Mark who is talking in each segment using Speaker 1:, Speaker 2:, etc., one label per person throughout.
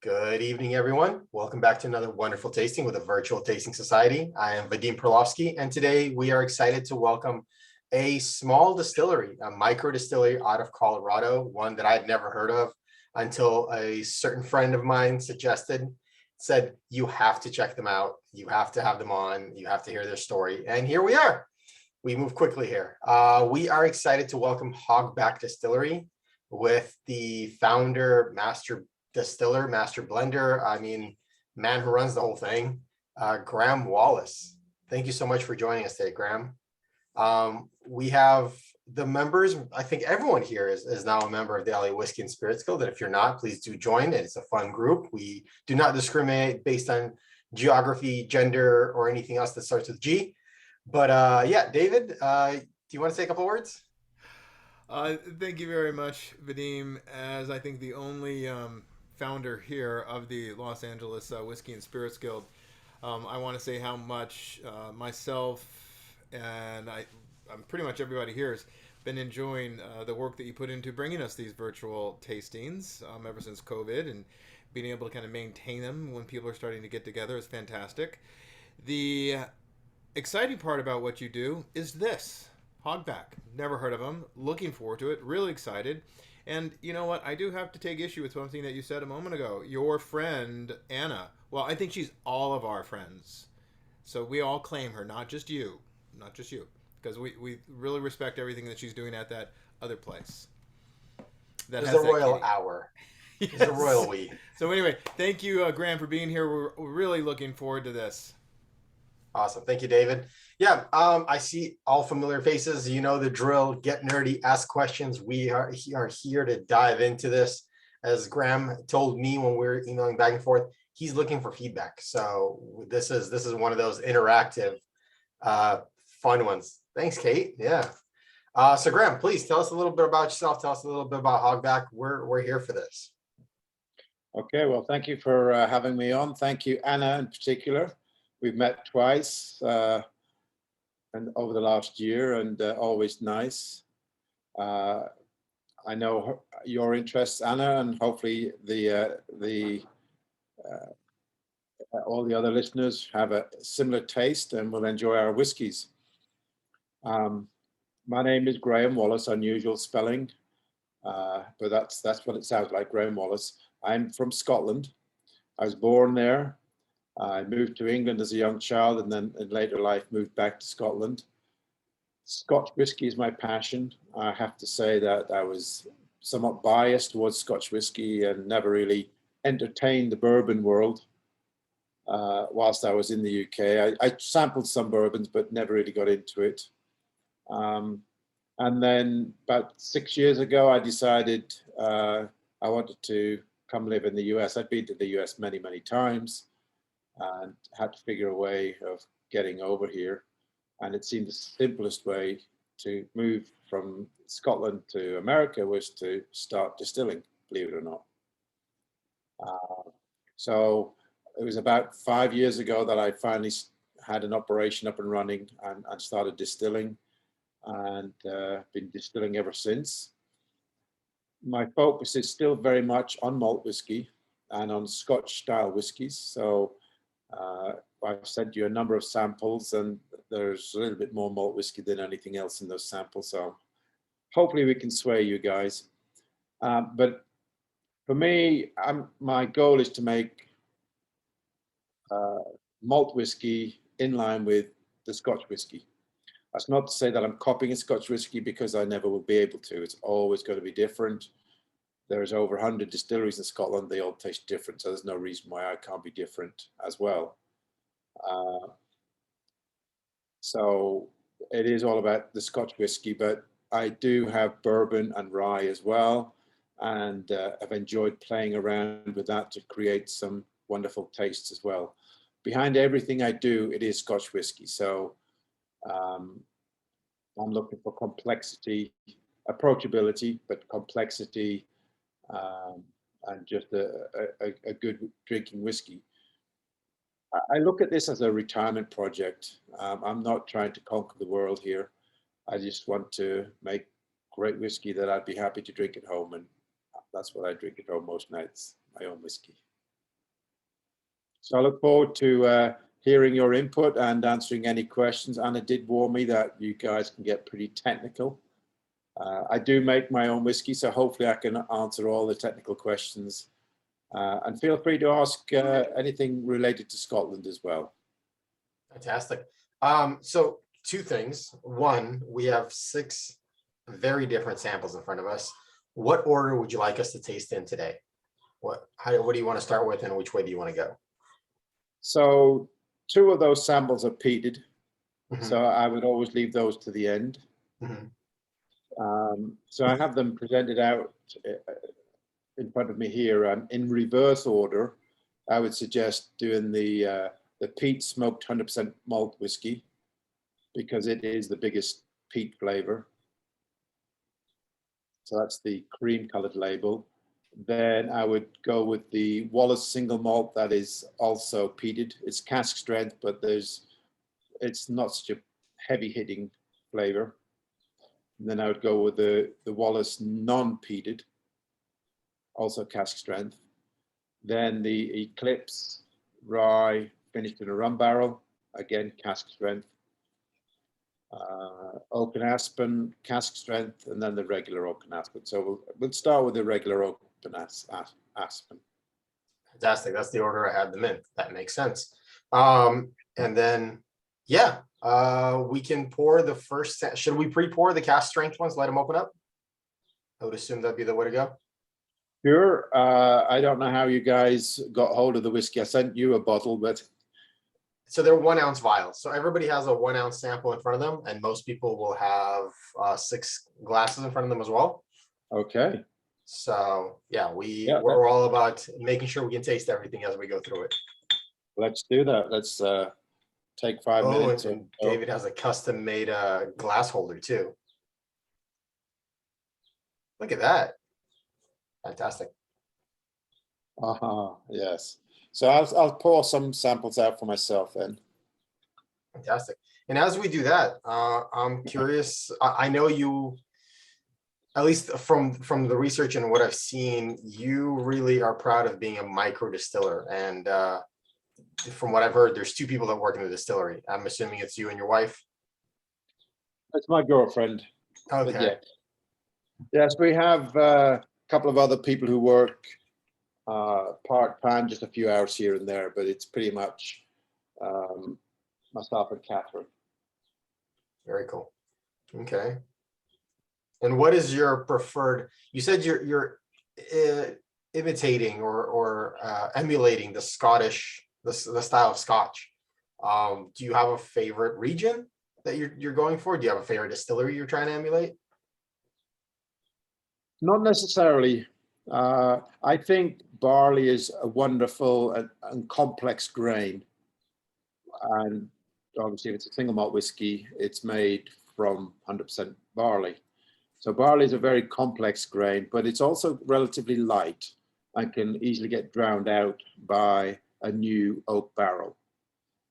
Speaker 1: Good evening, everyone. Welcome back to another wonderful tasting with a virtual tasting society. I am Vadim Perlovsky, and today we are excited to welcome a small distillery, a micro distillery out of Colorado, one that I'd never heard of until a certain friend of mine said, you have to check them out. You have to have them on. You have to hear their story. And here we are. We move quickly here. We are excited to welcome Hogback Distillery with the founder, master distiller, master blender, man who runs the whole thing, Graeme Wallace. Thank you so much for joining us today, Graeme. We have the members. I think everyone here is now a member of the LA Whiskey and Spirits Guild. And if you're not, please do join. It's a fun group. We do not discriminate based on geography, gender, or anything else that starts with G. But yeah, David, do you want to say a couple words?
Speaker 2: Thank you very much, Vadim. As I think the only founder here of the Los Angeles Whiskey and Spirits Guild, I want to say how much myself and I'm pretty much everybody here has been enjoying the work that you put into bringing us these virtual tastings ever since COVID, and being able to kind of maintain them when people are starting to get together is fantastic. The exciting part about what you do is this. Hogback. Never heard of them. Looking forward to it. Really excited. And you know what? I do have to take issue with something that you said a moment ago. Your friend, Anna. Well, I think she's all of our friends. So we all claim her, not just you. Not just you. Because we really respect everything that she's doing at that other place. That
Speaker 1: There's
Speaker 2: has
Speaker 1: a
Speaker 2: that
Speaker 1: royal
Speaker 2: kitty.
Speaker 1: hour.
Speaker 2: Yes.
Speaker 1: There's a royal we.
Speaker 2: So anyway, thank you, Graham, for being here. We're really looking forward to this.
Speaker 1: Awesome. Thank you, David. Yeah, I see all familiar faces. You know the drill. Get nerdy, ask questions. We are here to dive into this. As Graeme told me when we were emailing back and forth, he's looking for feedback. So this is one of those interactive, fun ones. Thanks, Kate. Yeah. So Graeme, please tell us a little bit about yourself. Tell us a little bit about Hogback. We're here for this.
Speaker 3: Okay, well, thank you for having me on. Thank you, Anna, in particular. We've met twice and over the last year, and always nice. I know your interests, Anna, and hopefully all the other listeners have a similar taste and will enjoy our whiskies. My name is Graeme Wallace, unusual spelling, but that's what it sounds like, Graeme Wallace. I'm from Scotland. I was born there. I moved to England as a young child, and then in later life moved back to Scotland. Scotch whisky is my passion. I have to say that I was somewhat biased towards Scotch whisky and never really entertained the bourbon world whilst I was in the UK. I sampled some bourbons, but never really got into it. And then about 6 years ago, I decided I wanted to come live in the US. I'd been to the US many, many times, and had to figure a way of getting over here. And it seemed the simplest way to move from Scotland to America was to start distilling, believe it or not. So it was about 5 years ago that I finally had an operation up and running and started distilling, and been distilling ever since. My focus is still very much on malt whiskey and on Scotch style whiskies. So I've sent you a number of samples, and there's a little bit more malt whiskey than anything else in those samples. So hopefully we can sway you guys. But for me, my goal is to make malt whiskey in line with the Scotch whiskey. That's not to say that I'm copying a Scotch whiskey, because I never will be able to. It's always going to be different. There's over 100 distilleries in Scotland. They all taste different, so there's no reason why I can't be different as well. So it is all about the Scotch whiskey, but I do have bourbon and rye as well, and I've enjoyed playing around with that to create some wonderful tastes as well. Behind everything I do, it is Scotch whiskey. So I'm looking for complexity, approachability, but complexity, and just a good drinking whiskey. I look at this as a retirement project. I'm not trying to conquer the world here. I just want to make great whiskey that I'd be happy to drink at home, and that's what I drink at home most nights, my own whiskey. So I look forward to hearing your input and answering any questions. Anna did warn me that you guys can get pretty technical. I do make my own whiskey, so hopefully I can answer all the technical questions. And feel free to ask anything related to Scotland as well.
Speaker 1: Fantastic. So two things. One, we have 6 very different samples in front of us. What order would you like us to taste in today? What do you want to start with, and which way do you want to go?
Speaker 3: So 2 of those samples are peated.
Speaker 1: Mhm.
Speaker 3: So I would always leave those to the end.
Speaker 1: Mhm.
Speaker 3: So I have them presented out in front of me here, and in reverse order, I would suggest doing the peat smoked 100% malt whiskey, because it is the biggest peat flavor. So that's the cream colored label. Then I would go with the Wallace single malt that is also peated. It's cask strength, but it's not such a heavy hitting flavor. And then I would go with the Wallace non-peated, also cask strength. Then the Eclipse rye finished in a rum barrel, again cask strength. Oaken Aspen, cask strength, and then the regular Oaken Aspen. So we'll start with the regular Oaken Aspen.
Speaker 1: Fantastic. That's the order I had them in. That makes sense. And then, yeah, we can pour the first. Should we pre-pour the cask strength ones? Let them open up. I would assume that'd be the way to go.
Speaker 3: Sure. I don't know how you guys got hold of the whiskey. I sent you a bottle, but
Speaker 1: So they're 1 ounce vials. So everybody has a 1 ounce sample in front of them, and most people will have 6 glasses in front of them as well.
Speaker 3: okay.
Speaker 1: So yeah,
Speaker 3: Yeah,
Speaker 1: we're all about making sure we can taste everything as we go through it.
Speaker 3: let's do that. Let's take 5
Speaker 1: Oh,
Speaker 3: minutes.
Speaker 1: and David has a custom made glass holder too. Look at that. Fantastic.
Speaker 3: Yes. So I'll pour some samples out for myself then.
Speaker 1: Fantastic. And as we do that, I'm curious. I know you, at least from the research and what I've seen, you really are proud of being a micro distiller. And from what I've heard, there's 2 people that work in the distillery. I'm assuming it's you and your wife.
Speaker 3: That's my girlfriend.
Speaker 1: Okay.
Speaker 3: But yeah. Yes, we have a couple of other people who work part-time, just a few hours here and there, but it's pretty much myself and Catherine.
Speaker 1: Very cool. Okay. And what is your preferred? You said you're imitating or emulating the Scottish, the style of Scotch. Do you have a favorite region that you're going for? Do you have a favorite distillery you're trying to emulate?
Speaker 3: Not necessarily. I think barley is a wonderful and complex grain. And obviously, if it's a single malt whiskey, it's made from 100% barley. So barley is a very complex grain, but it's also relatively light and can easily get drowned out by a new oak barrel.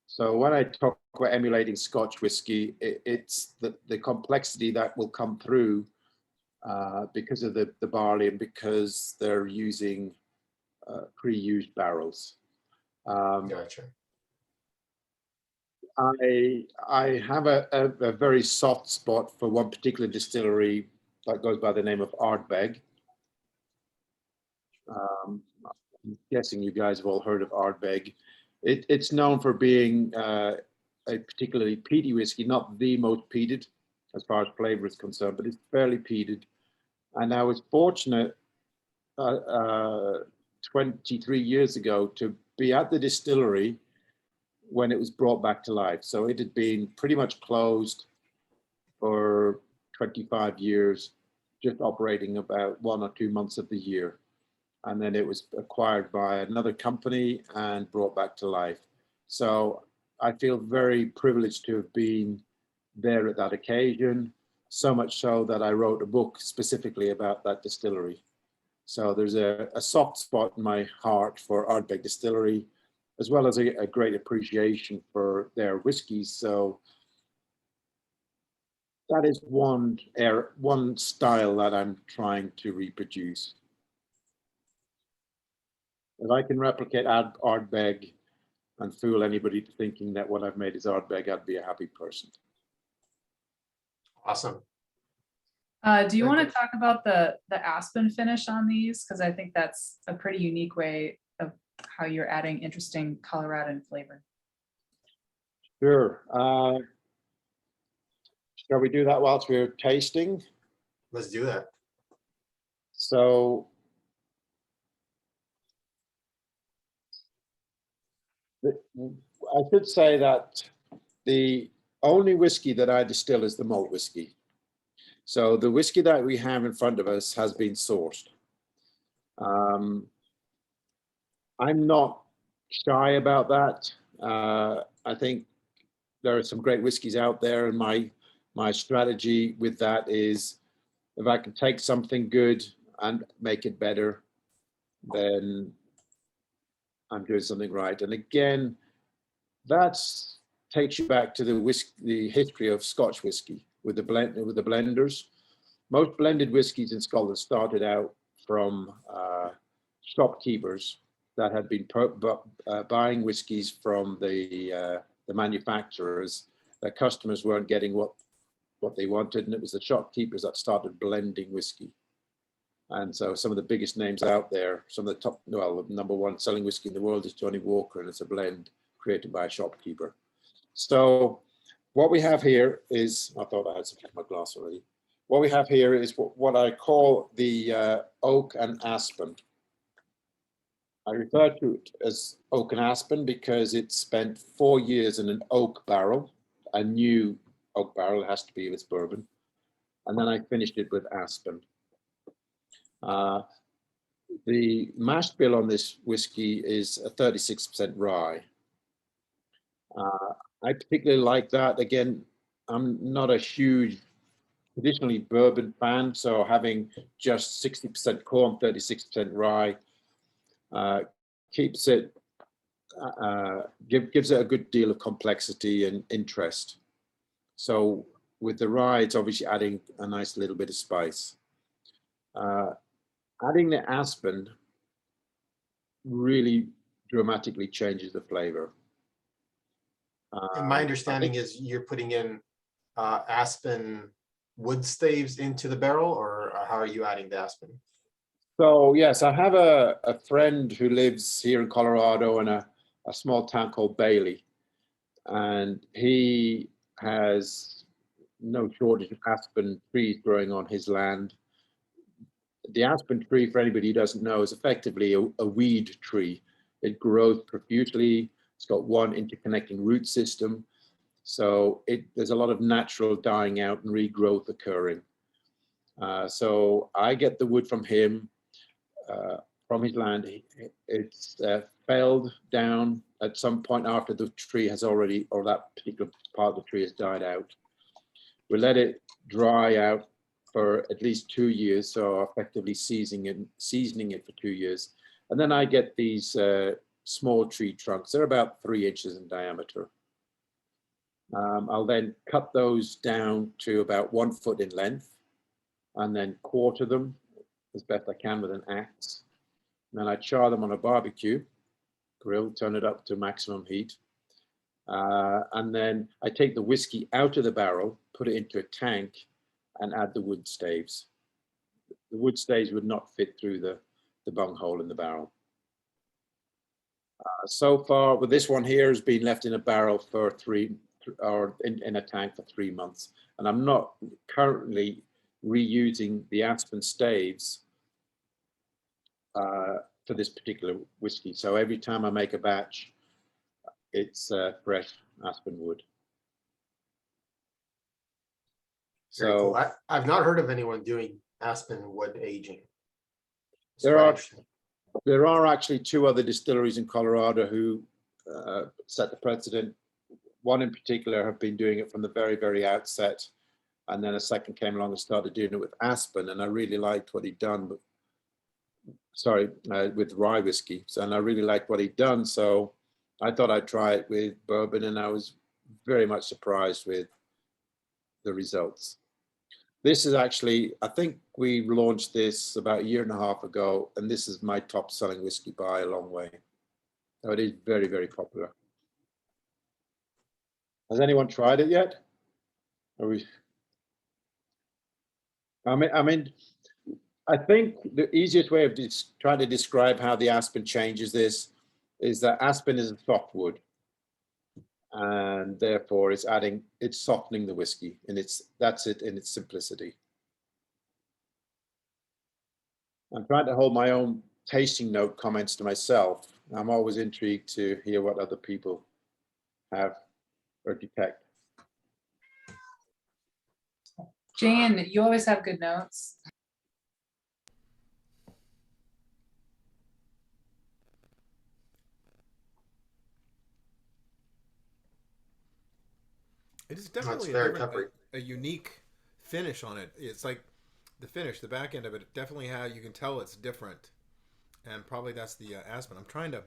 Speaker 3: So when I talk about emulating Scotch whiskey, it's the complexity that will come through because of the barley and because they're using pre-used barrels.
Speaker 1: Gotcha.
Speaker 3: I have a very soft spot for one particular distillery that goes by the name of Ardbeg. I'm guessing you guys have all heard of Ardbeg. It's known for being a particularly peaty whiskey, not the most peated as far as flavor is concerned, but it's fairly peated. And I was fortunate 23 years ago to be at the distillery when it was brought back to life. So it had been pretty much closed for 25 years, just operating about 1 or 2 months of the year. And then it was acquired by another company and brought back to life. So I feel very privileged to have been there at that occasion, so much so that I wrote a book specifically about that distillery. So there's a soft spot in my heart for Ardbeg Distillery, as well as a great appreciation for their whiskies. So that is one style that I'm trying to reproduce. If I can replicate Ardbeg, and fool anybody to thinking that when I've made his Ardbeg, I'd be a happy person.
Speaker 1: Awesome.
Speaker 4: Do you
Speaker 1: Very
Speaker 4: want to
Speaker 1: good.
Speaker 4: talk about the aspen finish on these? Because I think that's a pretty unique way of how you're adding interesting Coloradan flavor.
Speaker 3: Sure. Shall we do that whilst we're tasting?
Speaker 1: Let's do that.
Speaker 3: So I should say that the only whiskey that I distill is the malt whiskey. So the whiskey that we have in front of us has been sourced. I'm not shy about that. I think there are some great whiskeys out there, and my strategy with that is if I can take something good and make it better, then I'm doing something right. And again, that takes you back to the history of Scotch whiskey with the blenders. Most blended whiskies in Scotland started out from shopkeepers that had been buying whiskies from the manufacturers. Their customers weren't getting what they wanted, and it was the shopkeepers that started blending whiskey. And so some of the biggest names out there, some of the top, well, the number one selling whiskey in the world is Johnny Walker, and it's a blend created by a shopkeeper. So what we have here is, I thought I had some in my glass already. What we have here is what I call the oak and aspen. I refer to it as oak and aspen because it spent 4 years in an oak barrel, a new oak barrel, it has to be if it's bourbon. And then I finished it with aspen. The mash bill on this whiskey is a 36% rye. I particularly like that. Again, I'm not a huge traditionally bourbon fan, so having just 60% corn, 36% rye keeps it, gives it a good deal of complexity and interest. So with the rye, it's obviously adding a nice little bit of spice. Adding the aspen really dramatically changes the flavor.
Speaker 1: And my understanding is you're putting in aspen wood staves into the barrel, or how are you adding the aspen?
Speaker 3: So yes, I have a friend who lives here in Colorado in a small town called Bailey, and he has no shortage of aspen trees growing on his land. The aspen tree, for anybody who doesn't know, is effectively a weed tree. It grows profusely. It's got one interconnecting root system. So there's a lot of natural dying out and regrowth occurring. So I get the wood from him, from his land. It's felled down at some point after the tree has already, or that particular part of the tree has died out. We let it dry out for at least 2 years, so effectively seasoning it for 2 years. And then I get these small tree trunks. They're about 3 inches in diameter. I'll then cut those down to about 1 foot in length and then quarter them as best I can with an axe. And then I char them on a barbecue grill, turn it up to maximum heat. And then I take the whiskey out of the barrel, put it into a tank, and add the wood staves. The wood staves would not fit through the bung hole in the barrel. So far, with this one here has been left in a barrel for in a tank for 3 months. And I'm not currently reusing the aspen staves for this particular whiskey. So every time I make a batch, it's fresh aspen wood.
Speaker 1: Very
Speaker 3: So
Speaker 1: cool. I've not heard of anyone doing aspen wood aging. It's
Speaker 3: there
Speaker 1: quite
Speaker 3: are
Speaker 1: interesting.
Speaker 3: There are actually 2 other distilleries in Colorado who set the precedent. One in particular have been doing it from the very, very outset. And then a second came along and started doing it with aspen. And I really liked what he'd done. With rye whiskey. And I really liked what he'd done. So I thought I'd try it with bourbon, and I was very much surprised with the results. This is actually, I think we launched this about 1.5 years ago, and this is my top selling whiskey by a long way. So it is very, very popular. Has anyone tried it yet? Are we? I think the easiest way of trying to describe how the aspen changes this is that aspen is a softwood, and therefore it's softening the whiskey, and that's it in its simplicity. I'm trying to hold my own tasting note comments to myself. I'm always intrigued to hear what other people have or detect.
Speaker 4: Jane, you always have good notes.
Speaker 2: It is definitely a unique finish on it. It's like the finish, the back end of it, definitely you can tell it's different. And probably that's the aspen. I'm trying to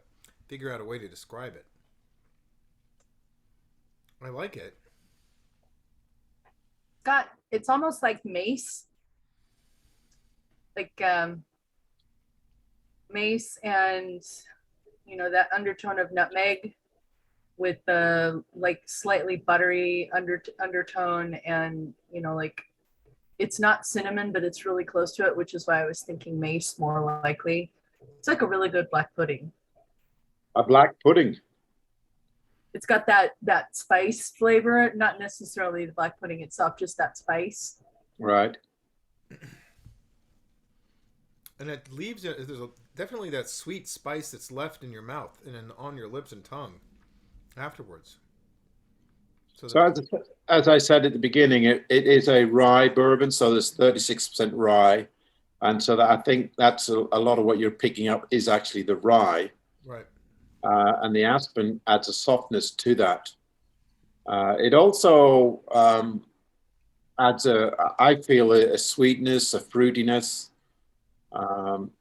Speaker 2: figure out a way to describe it. I like it.
Speaker 5: It's almost like mace. Like mace and, that undertone of nutmeg with the like slightly buttery undertone, and like it's not cinnamon, but it's really close to it, which is why I was thinking mace more likely. It's like a really good black pudding.
Speaker 3: A black pudding.
Speaker 5: It's got that spice flavor, not necessarily the black pudding itself, just that spice.
Speaker 3: Right.
Speaker 2: And it leaves there's definitely that sweet spice that's left in your mouth and on your lips and tongue afterwards.
Speaker 3: So as I said at the beginning, it is a rye bourbon, so there's 36% rye, and so I think that's a lot of what you're picking up is actually the rye,
Speaker 2: right?
Speaker 3: And the aspen adds a softness to that. It also adds I feel a sweetness, a fruitiness, and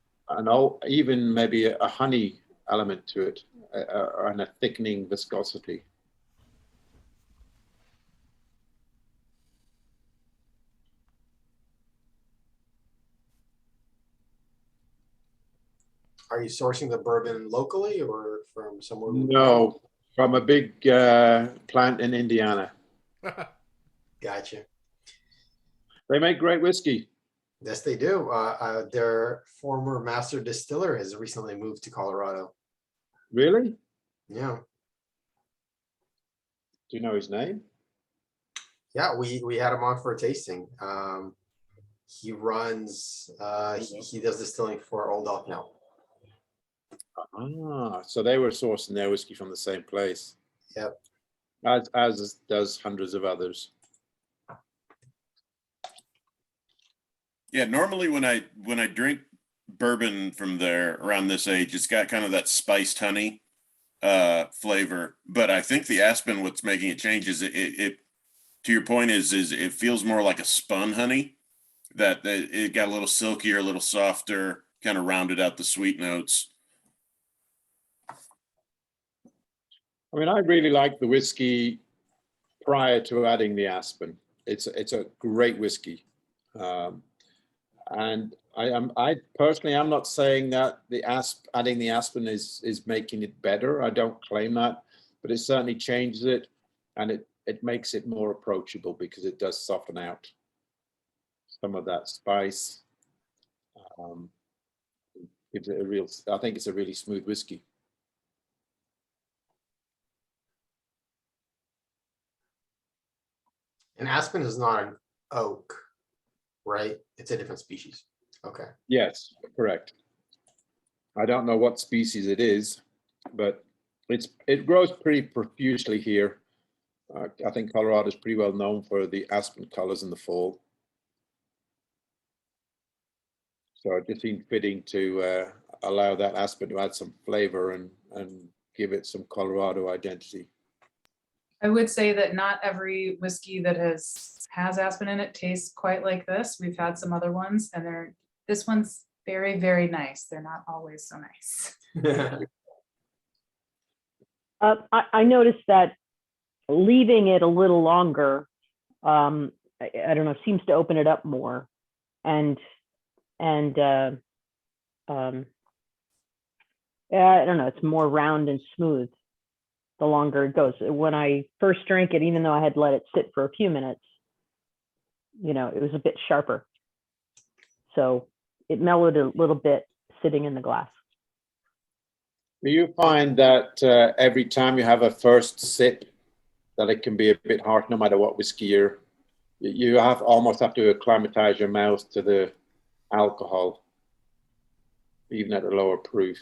Speaker 3: even maybe a honey element to it, and a thickening viscosity.
Speaker 1: Are you sourcing the bourbon locally or from somewhere?
Speaker 3: No, from a big plant in Indiana.
Speaker 1: Gotcha.
Speaker 3: They make great whiskey.
Speaker 1: Yes, they do. Their former master distiller has recently moved to Colorado.
Speaker 3: Really?
Speaker 1: Yeah.
Speaker 3: Do you know his name?
Speaker 1: Yeah, we had him on for a tasting. He runs, he does distilling for Old Elk now.
Speaker 3: Ah, so they were sourcing their whiskey from the same place.
Speaker 1: Yep.
Speaker 3: As does hundreds of others.
Speaker 6: Yeah, normally when I drink bourbon from there around this age, it's got kind of that spiced honey flavor. But I think the aspen, what's making it change is it to your point is it feels more like a spun honey, that it got a little silkier, a little softer, kind of rounded out the sweet notes.
Speaker 3: I mean, I really like the whiskey prior to adding the aspen. It's a great whiskey. And I personally, I'm not saying that adding the aspen is making it better. I don't claim that, but it certainly changes it, and it makes it more approachable because it does soften out some of that spice. Gives it I think it's a really smooth whiskey.
Speaker 1: And aspen is not an oak, right? It's a different species. Okay.
Speaker 3: Yes, correct. I don't know what species it is, but it grows pretty profusely here. I think Colorado is pretty well known for the aspen colors in the fall. So it just seemed fitting to allow that aspen to add some flavor and give it some Colorado identity.
Speaker 4: I would say that not every whiskey that has aspen in it tastes quite like this. We've had some other ones, and this one's very, very nice. They're not always so nice.
Speaker 7: I noticed that leaving it a little longer, I don't know, seems to open it up more, and yeah, I don't know, it's more round and smooth. the longer it goes. When I first drank it, even though I had let it sit for a few minutes, you know, it was a bit sharper. So it mellowed a little bit sitting in the glass.
Speaker 3: Do you find that every time you have a first sip, that it can be a bit hard, no matter what whiskey you almost have to acclimatize your mouth to the alcohol, even at a lower proof?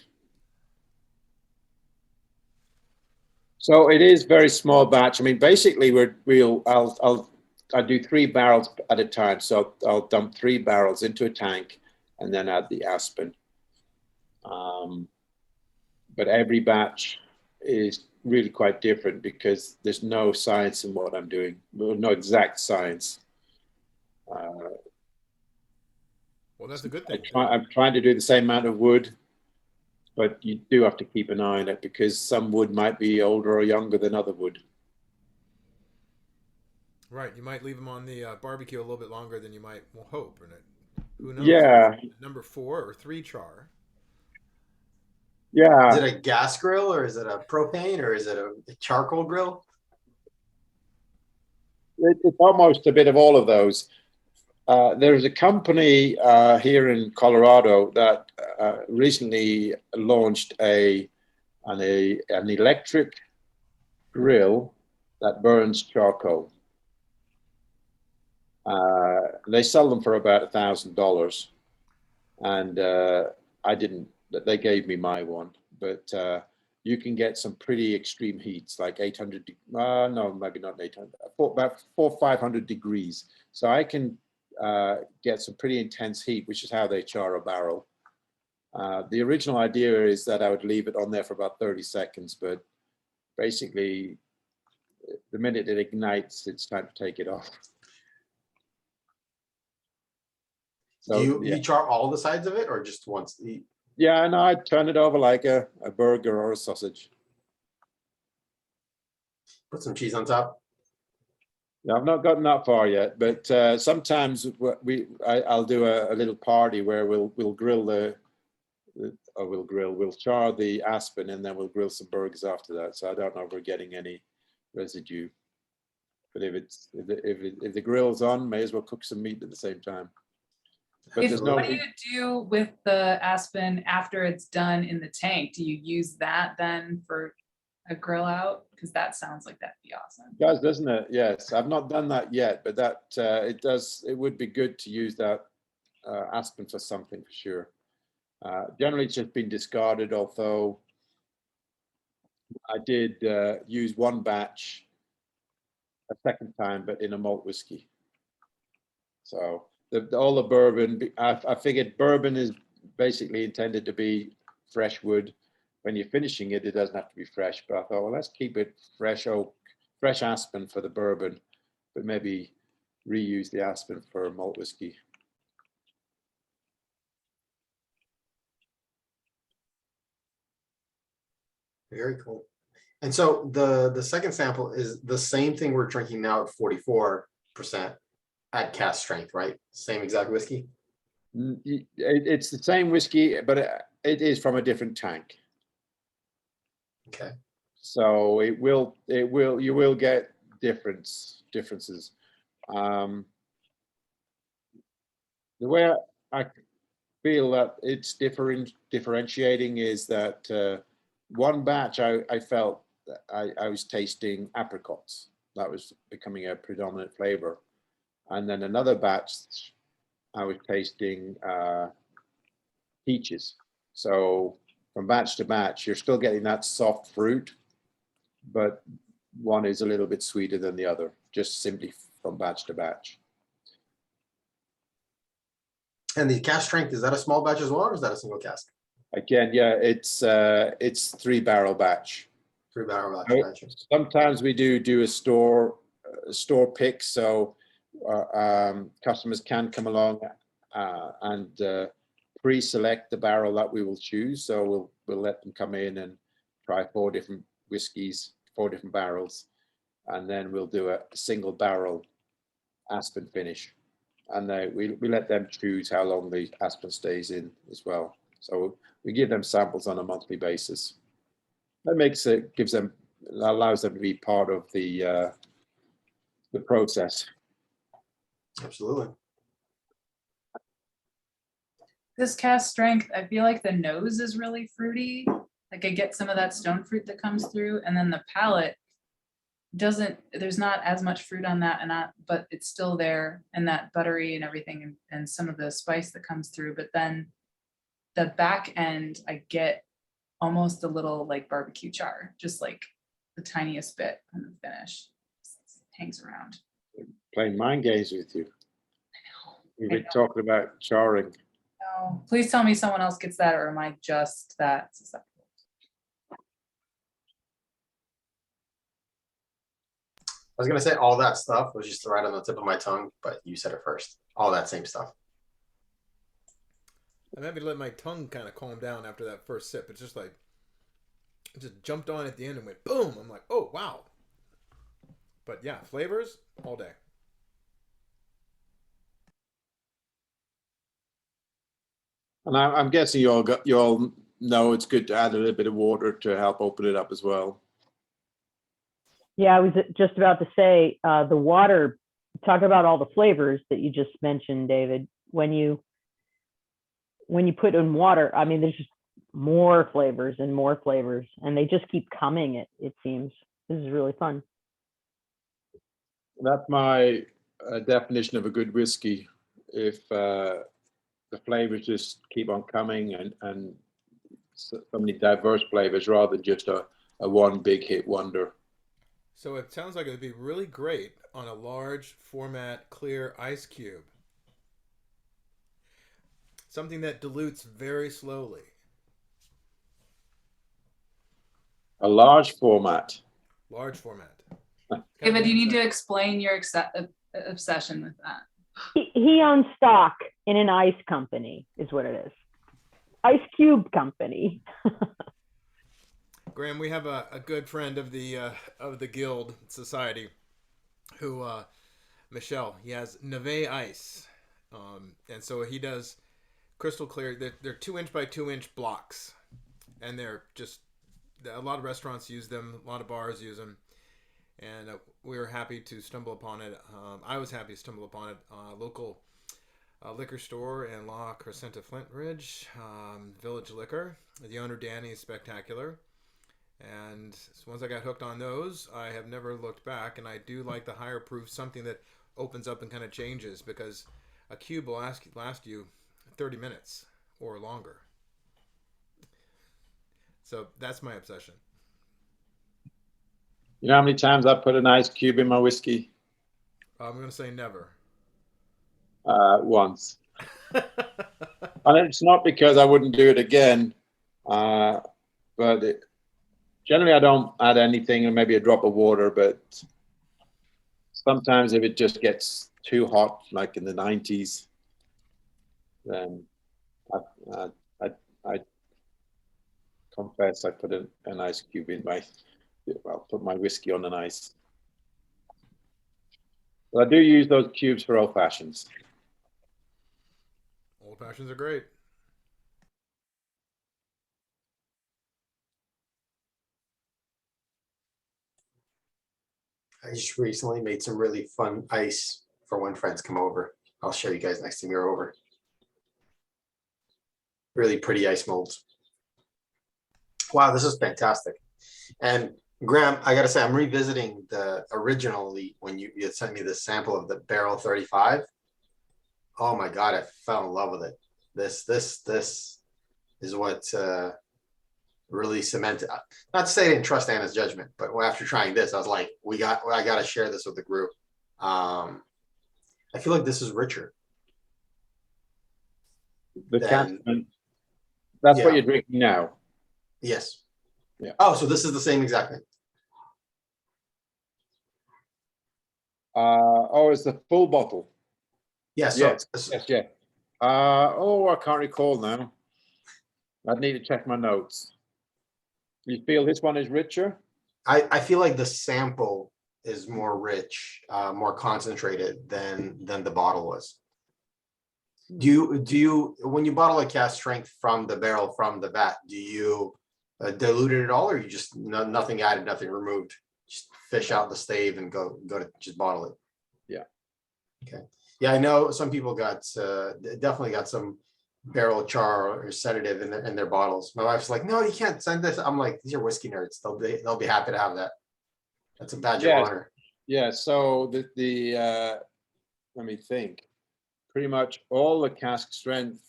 Speaker 3: So it is very small batch. I mean, basically, I'll do 3 barrels at a time. So I'll dump 3 barrels into a tank and then add the aspen. But every batch is really quite different because there's no science in what I'm doing, no exact science.
Speaker 2: Well, that's a good thing.
Speaker 3: I'm trying to do the same amount of wood, but you do have to keep an eye on it because some wood might be older or younger than other wood.
Speaker 2: Right, you might leave them on the barbecue a little bit longer than you might hope, and who knows?
Speaker 3: Yeah.
Speaker 2: Number 4 or 3 char.
Speaker 3: Yeah.
Speaker 1: Is it a gas grill or is it a propane or is it a charcoal grill?
Speaker 3: It's almost a bit of all of those. There's a company here in Colorado that recently launched an electric grill that burns charcoal. They sell them for about $1,000, and they gave me my one, but you can get some pretty extreme heats, like 800, no, maybe not 800, about 400 or 500 degrees. So I can get some pretty intense heat, which is how they char a barrel. The original idea is that I would leave it on there for about 30 seconds, but basically the minute it ignites, it's time to take it off. So,
Speaker 1: Do you char all the sides of it or just once?
Speaker 3: Yeah, no, I turn it over like a burger or a sausage.
Speaker 1: Put some cheese on top.
Speaker 3: Yeah, I've not gotten that far yet, but sometimes I'll do a little party where we'll grill we'll char the aspen and then we'll grill some burgers after that. So I don't know if we're getting any residue, but if the grill's on, may as well cook some meat at the same time. But
Speaker 4: What do you do with the aspen after it's done in the tank? Do you use that then for a grill out? Because that sounds like that'd be awesome.
Speaker 3: It does, doesn't it? Yes, I've not done that yet, but that it would be good to use that aspen for something for sure. Generally, it's just been discarded, although I did use one batch a second time, but in a malt whiskey. So all the bourbon, I figured bourbon is basically intended to be fresh wood. When you're finishing it, it doesn't have to be fresh. But I thought, well, let's keep it fresh oak, fresh aspen for the bourbon, but maybe reuse the aspen for malt whiskey.
Speaker 1: Very cool. And so the second sample is the same thing we're drinking now at 44% at cask strength, right? Same exact whiskey?
Speaker 3: It's the same whiskey, but it is from a different tank.
Speaker 1: Okay.
Speaker 3: So you will get differences. The way I feel that it's differentiating is that one batch I felt that I was tasting apricots. That was becoming a predominant flavor. And then another batch I was tasting peaches. So from batch to batch, you're still getting that soft fruit, but one is a little bit sweeter than the other, just simply from batch to batch.
Speaker 1: And the cask strength, is that a small batch as well, or is that a single cask?
Speaker 3: Again, yeah, it's 3-barrel batch.
Speaker 1: 3-barrel batch.
Speaker 3: Sometimes we do a store pick, so customers can come along and pre-select the barrel that we will choose. So we'll let them come in and try 4 different whiskeys, 4 different barrels, and then we'll do a single barrel aspen finish. And we let them choose how long the aspen stays in as well. So we give them samples on a monthly basis. That gives them allows them to be part of the process.
Speaker 1: Absolutely.
Speaker 4: This cast strength, I feel like the nose is really fruity. Like I get some of that stone fruit that comes through, and then the palate doesn't, there's not as much fruit on that, but it's still there, and that buttery and everything, and some of the spice that comes through. But then the back end, I get almost a little like barbecue char, just like the tiniest bit on the finish. Just hangs around.
Speaker 3: Playing mind games with you. We've
Speaker 4: I
Speaker 3: been
Speaker 4: know.
Speaker 3: talking about charring.
Speaker 4: No, please tell me someone else gets that, or am I just that susceptible?
Speaker 1: I was gonna say all that stuff was just right on the tip of my tongue, but you said it first. All that same stuff.
Speaker 2: I'm happy to let my tongue kind of calm down after that first sip. It's just like, it just jumped on at the end and went boom. I'm like, oh, wow. But yeah, flavors all day.
Speaker 3: And I'm guessing you all know it's good to add a little bit of water to help open it up as well.
Speaker 7: Yeah, I was just about to say the water. Talk about all the flavors that you just mentioned, David. When you put in water, I mean, there's just more flavors, and they just keep coming. It seems this is really fun.
Speaker 3: That's my definition of a good whiskey. If the flavors just keep on coming and so many diverse flavors rather than just a one big hit wonder.
Speaker 2: So it sounds like it would be really great on a large format clear ice cube. Something that dilutes very slowly.
Speaker 3: A large format.
Speaker 2: Large format.
Speaker 4: David, you need to explain your obsession with that.
Speaker 7: He owns stock in an ice company, is what it is. Ice Cube Company.
Speaker 2: Graeme, we have a good friend of the Guild Society, who Michelle. He has Neve Ice, and so he does crystal clear. They're 2-inch by 2-inch blocks, and they're just a lot of restaurants use them, a lot of bars use them, and we were happy to stumble upon it. I was happy to stumble upon it. Local liquor store in La Crescenta Flint Ridge, Village Liquor. The owner Danny is spectacular. And once I got hooked on those, I have never looked back. And I do like the higher proof, something that opens up and kind of changes, because a cube will last you 30 minutes or longer. So that's my obsession.
Speaker 3: You know how many times I put an ice cube in my whiskey?
Speaker 2: I'm going to say never.
Speaker 3: Once. And it's not because I wouldn't do it again, but generally I don't add anything, and maybe a drop of water, but sometimes if it just gets too hot, like in the 90s, then I confess I put an ice cube in put my whiskey on an ice. But I do use those cubes for old fashions.
Speaker 2: Old fashions are great.
Speaker 1: I just recently made some really fun ice for when friends come over. I'll show you guys next time you're over. Really pretty ice molds. Wow, this is fantastic. And Graeme, I gotta say, I'm revisiting the originally when you sent me the sample of the Barrel 35. Oh my God, I fell in love with it. This is what really cemented. Not to say I didn't trust Anna's judgment, but after trying this, I was like, I gotta share this with the group. I feel like this is richer.
Speaker 3: That's
Speaker 1: Yeah.
Speaker 3: what you're drinking now.
Speaker 1: Yes.
Speaker 3: Yeah.
Speaker 1: Oh, so this is the same exact thing.
Speaker 3: It's the full bottle.
Speaker 1: Yes.
Speaker 3: Yes. Yeah. I can't recall now. I'd need to check my notes. You feel this one is richer?
Speaker 1: I feel like the sample is more rich, more concentrated than the bottle was. Do you when you bottle a cast strength from the barrel from the vat, do you diluted at all, or you just nothing added, nothing removed? Just fish out the stave and go to just bottle it.
Speaker 3: Yeah.
Speaker 1: Okay. Yeah, I know some people got definitely got some barrel char or sedative in their bottles. My wife's like, no, you can't send this. I'm like, these are whiskey nerds. They'll be happy to have that. That's a badge of
Speaker 3: Yes.
Speaker 1: honor.
Speaker 3: Yeah. So let me think. Pretty much all the cask strength.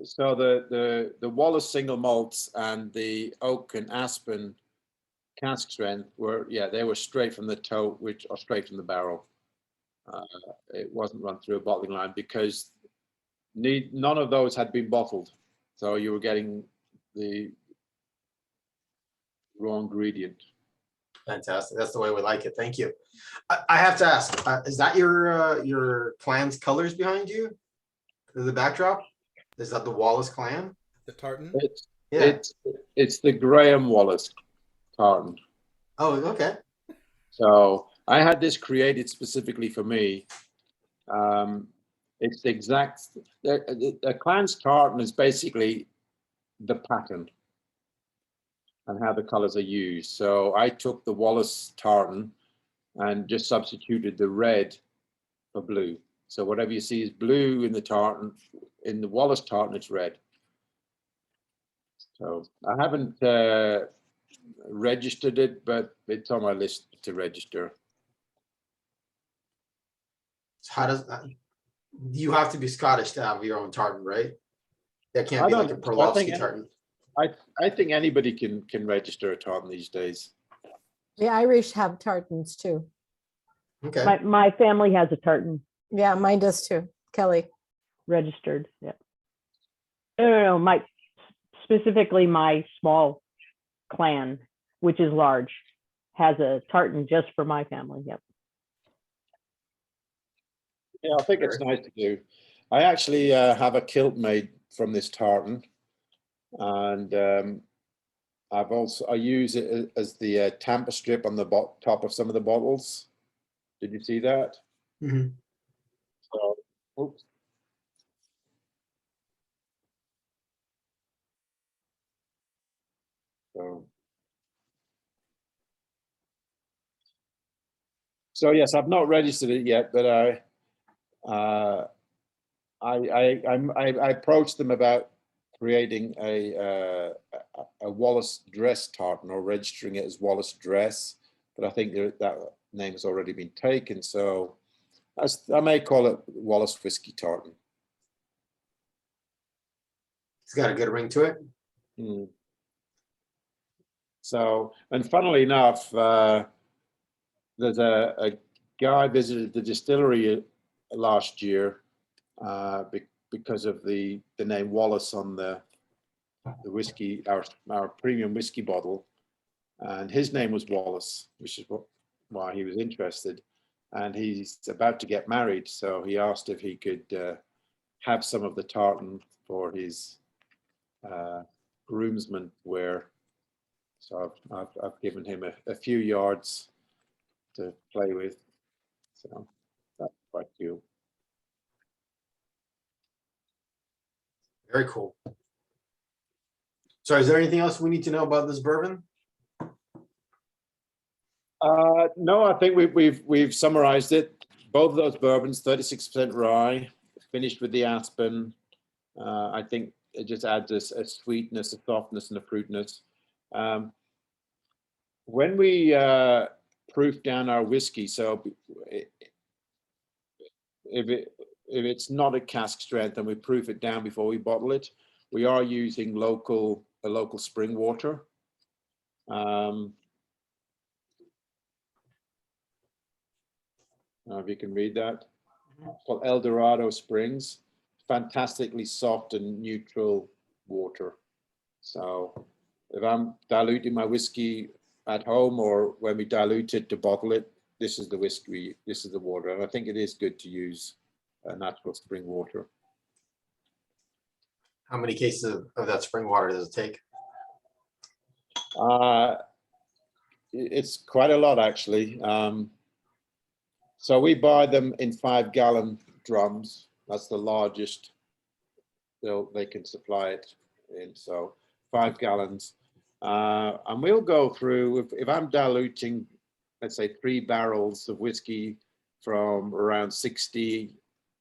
Speaker 3: So the Wallace single malts and the oak and aspen cask strength they were straight from the tote, or straight from the barrel. It wasn't run through a bottling line because none of those had been bottled. So you were getting the raw ingredient.
Speaker 1: Fantastic. That's the way we like it. Thank you. I have to ask, is that your clan's colors behind you? The backdrop? Is that the Wallace clan?
Speaker 2: The tartan.
Speaker 3: It's the Graeme Wallace tartan.
Speaker 1: Oh, okay.
Speaker 3: So I had this created specifically for me. It's the exact, the clan's tartan is basically the pattern and how the colors are used. So I took the Wallace tartan and just substituted the red for blue. So whatever you see is blue in the tartan, in the Wallace tartan, it's red. So I haven't registered it, but it's on my list to register.
Speaker 1: So how does you have to be Scottish to have your own tartan, right? That can't be like a Perlovsky tartan.
Speaker 3: I think anybody can register a tartan these days.
Speaker 8: The Irish have tartans too.
Speaker 1: Okay.
Speaker 7: My family has a tartan
Speaker 8: Yeah, mine does too. Kelly.
Speaker 7: registered. Yeah. No. Specifically my small clan, which is large, has a tartan just for my family. Yep.
Speaker 3: Yeah, I think it's nice to do. I actually have a kilt made from this tartan, and I use it as the tamper strip on the top of some of the bottles. Did you see that?
Speaker 1: Mm-hmm.
Speaker 3: So, oops. So yes, I've not registered it yet, but I approached them about creating a Wallace dress tartan or registering it as Wallace dress, but I think that name has already been taken. So I may call it Wallace whiskey tartan.
Speaker 1: It's got a good ring to it.
Speaker 3: Mm. So, and funnily enough, there's a guy visited the distillery last year because of the name Wallace on the whiskey, our premium whiskey bottle, and his name was Wallace, which is why he was interested. And he's about to get married, so he asked if he could have some of the tartan for his groomsmen wear. So I've given him a few yards to play with. So that's quite cool.
Speaker 1: Very cool. So is there anything else we need to know about this bourbon?
Speaker 3: No, I think we've summarized it. Both of those bourbons, 36% rye, finished with the aspen. I think it just adds a sweetness, a softness, and a fruitness. When we proof down our whiskey, so if it's not a cask strength and we proof it down before we bottle it, we are using local spring water. If you can read that, it's called El Dorado Springs. Fantastically soft and neutral water. So if I'm diluting my whiskey at home or when we dilute it to bottle it, this is the whiskey, this is the water. And I think it is good to use natural spring water.
Speaker 1: How many cases of that spring water does it take?
Speaker 3: It's quite a lot, actually. So we buy them in 5-gallon drums. That's the largest they can supply it in. So 5 gallons. And we'll go through, if I'm diluting, let's say 3 barrels of whiskey from around 60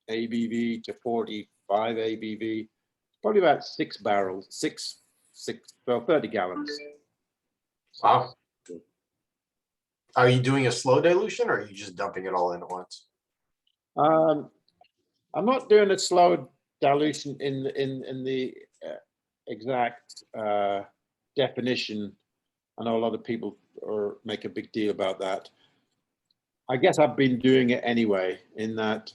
Speaker 3: ABV to 45 ABV, probably about 6 barrels, 30 gallons.
Speaker 1: Wow. Are you doing a slow dilution or are you just dumping it all in at once?
Speaker 3: I'm not doing a slow dilution in the exact definition. I know a lot of people make a big deal about that. I guess I've been doing it anyway, in that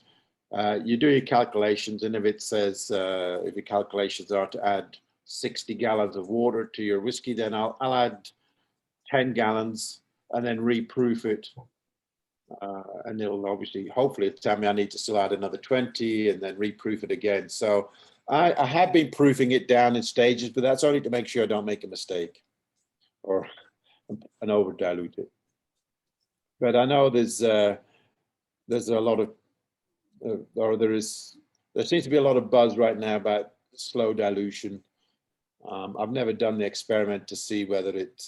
Speaker 3: you do your calculations, and if it says, if your calculations are to add 60 gallons of water to your whiskey, then I'll add 10 gallons and then reproof it. And it'll obviously, hopefully tell me I need to still add another 20 and then reproof it again. So I have been proofing it down in stages, but that's only to make sure I don't make a mistake or and over dilute it. But I know there's a lot of, there seems to be a lot of buzz right now about slow dilution. I've never done the experiment to see whether it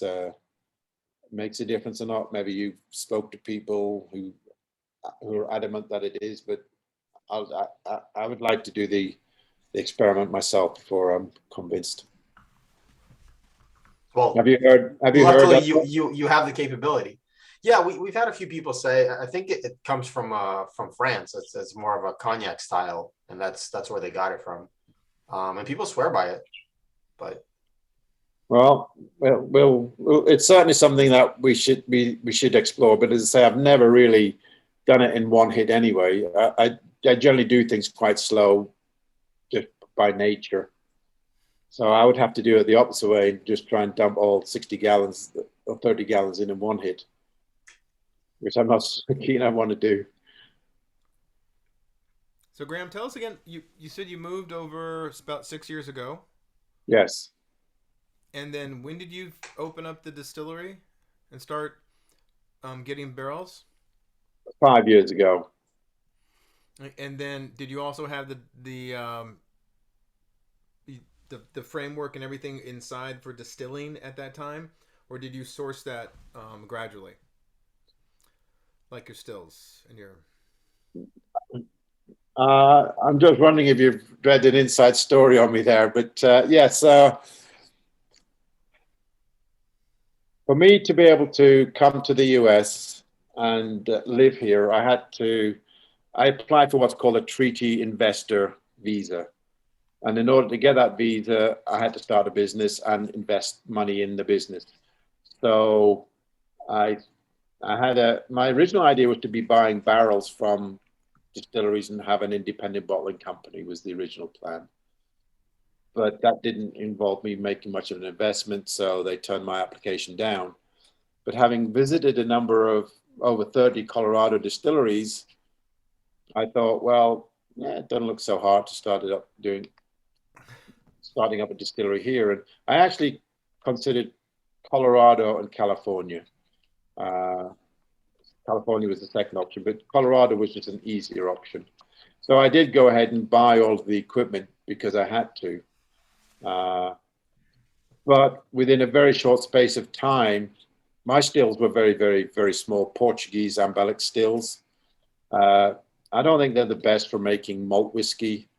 Speaker 3: makes a difference or not. Maybe you spoke to people who are adamant that it is, but I would like to do the experiment myself before I'm convinced.
Speaker 1: Well,
Speaker 3: have you heard?
Speaker 1: Luckily, you have the capability. Yeah, we've had a few people say. I think it comes from France. It's more of a cognac style, and that's where they got it from. And people swear by it, but.
Speaker 3: Well, it's certainly something that we should explore. But as I say, I've never really done it in one hit anyway. I generally do things quite slow, just by nature. So I would have to do it the opposite way and just try and dump all 60 gallons or 30 gallons in one hit, which I'm not so keen I want to do.
Speaker 2: So Graeme, tell us again, you said you moved over about 6 years ago.
Speaker 3: Yes.
Speaker 2: And then when did you open up the distillery and start getting barrels?
Speaker 3: 5 years ago.
Speaker 2: And then did you also have the framework and everything inside for distilling at that time, or did you source that gradually, like your stills and your?
Speaker 3: I'm just wondering if you've read an inside story on me there, but yes. For me to be able to come to the US and live here, I applied for what's called a treaty investor visa. And in order to get that visa, I had to start a business and invest money in the business. So my original idea was to be buying barrels from distilleries and have an independent bottling company was the original plan. But that didn't involve me making much of an investment, so they turned my application down. But having visited a number of over 30 Colorado distilleries, I thought, well, it doesn't look so hard to starting up a distillery here. And I actually considered Colorado and California. California was the second option, but Colorado was just an easier option. So I did go ahead and buy all of the equipment because I had to. But within a very short space of time, my stills were very, very, very small Portuguese Ambilic stills. I don't think they're the best for making malt whiskey.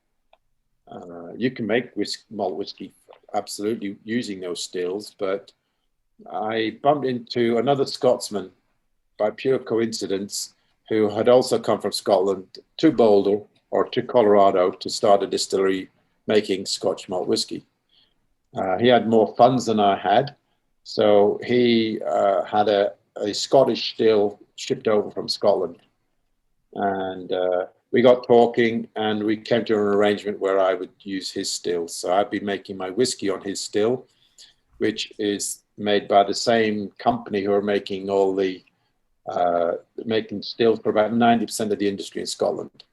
Speaker 3: You can make malt whiskey absolutely using those stills, but I bumped into another Scotsman by pure coincidence who had also come from Scotland to Boulder or to Colorado to start a distillery making Scotch malt whiskey. He had more funds than I had, so he had a Scottish still shipped over from Scotland. And we got talking and we came to an arrangement where I would use his still. So I've been making my whiskey on his still, which is made by the same company who are making all the making stills for about 90% of the industry in Scotland.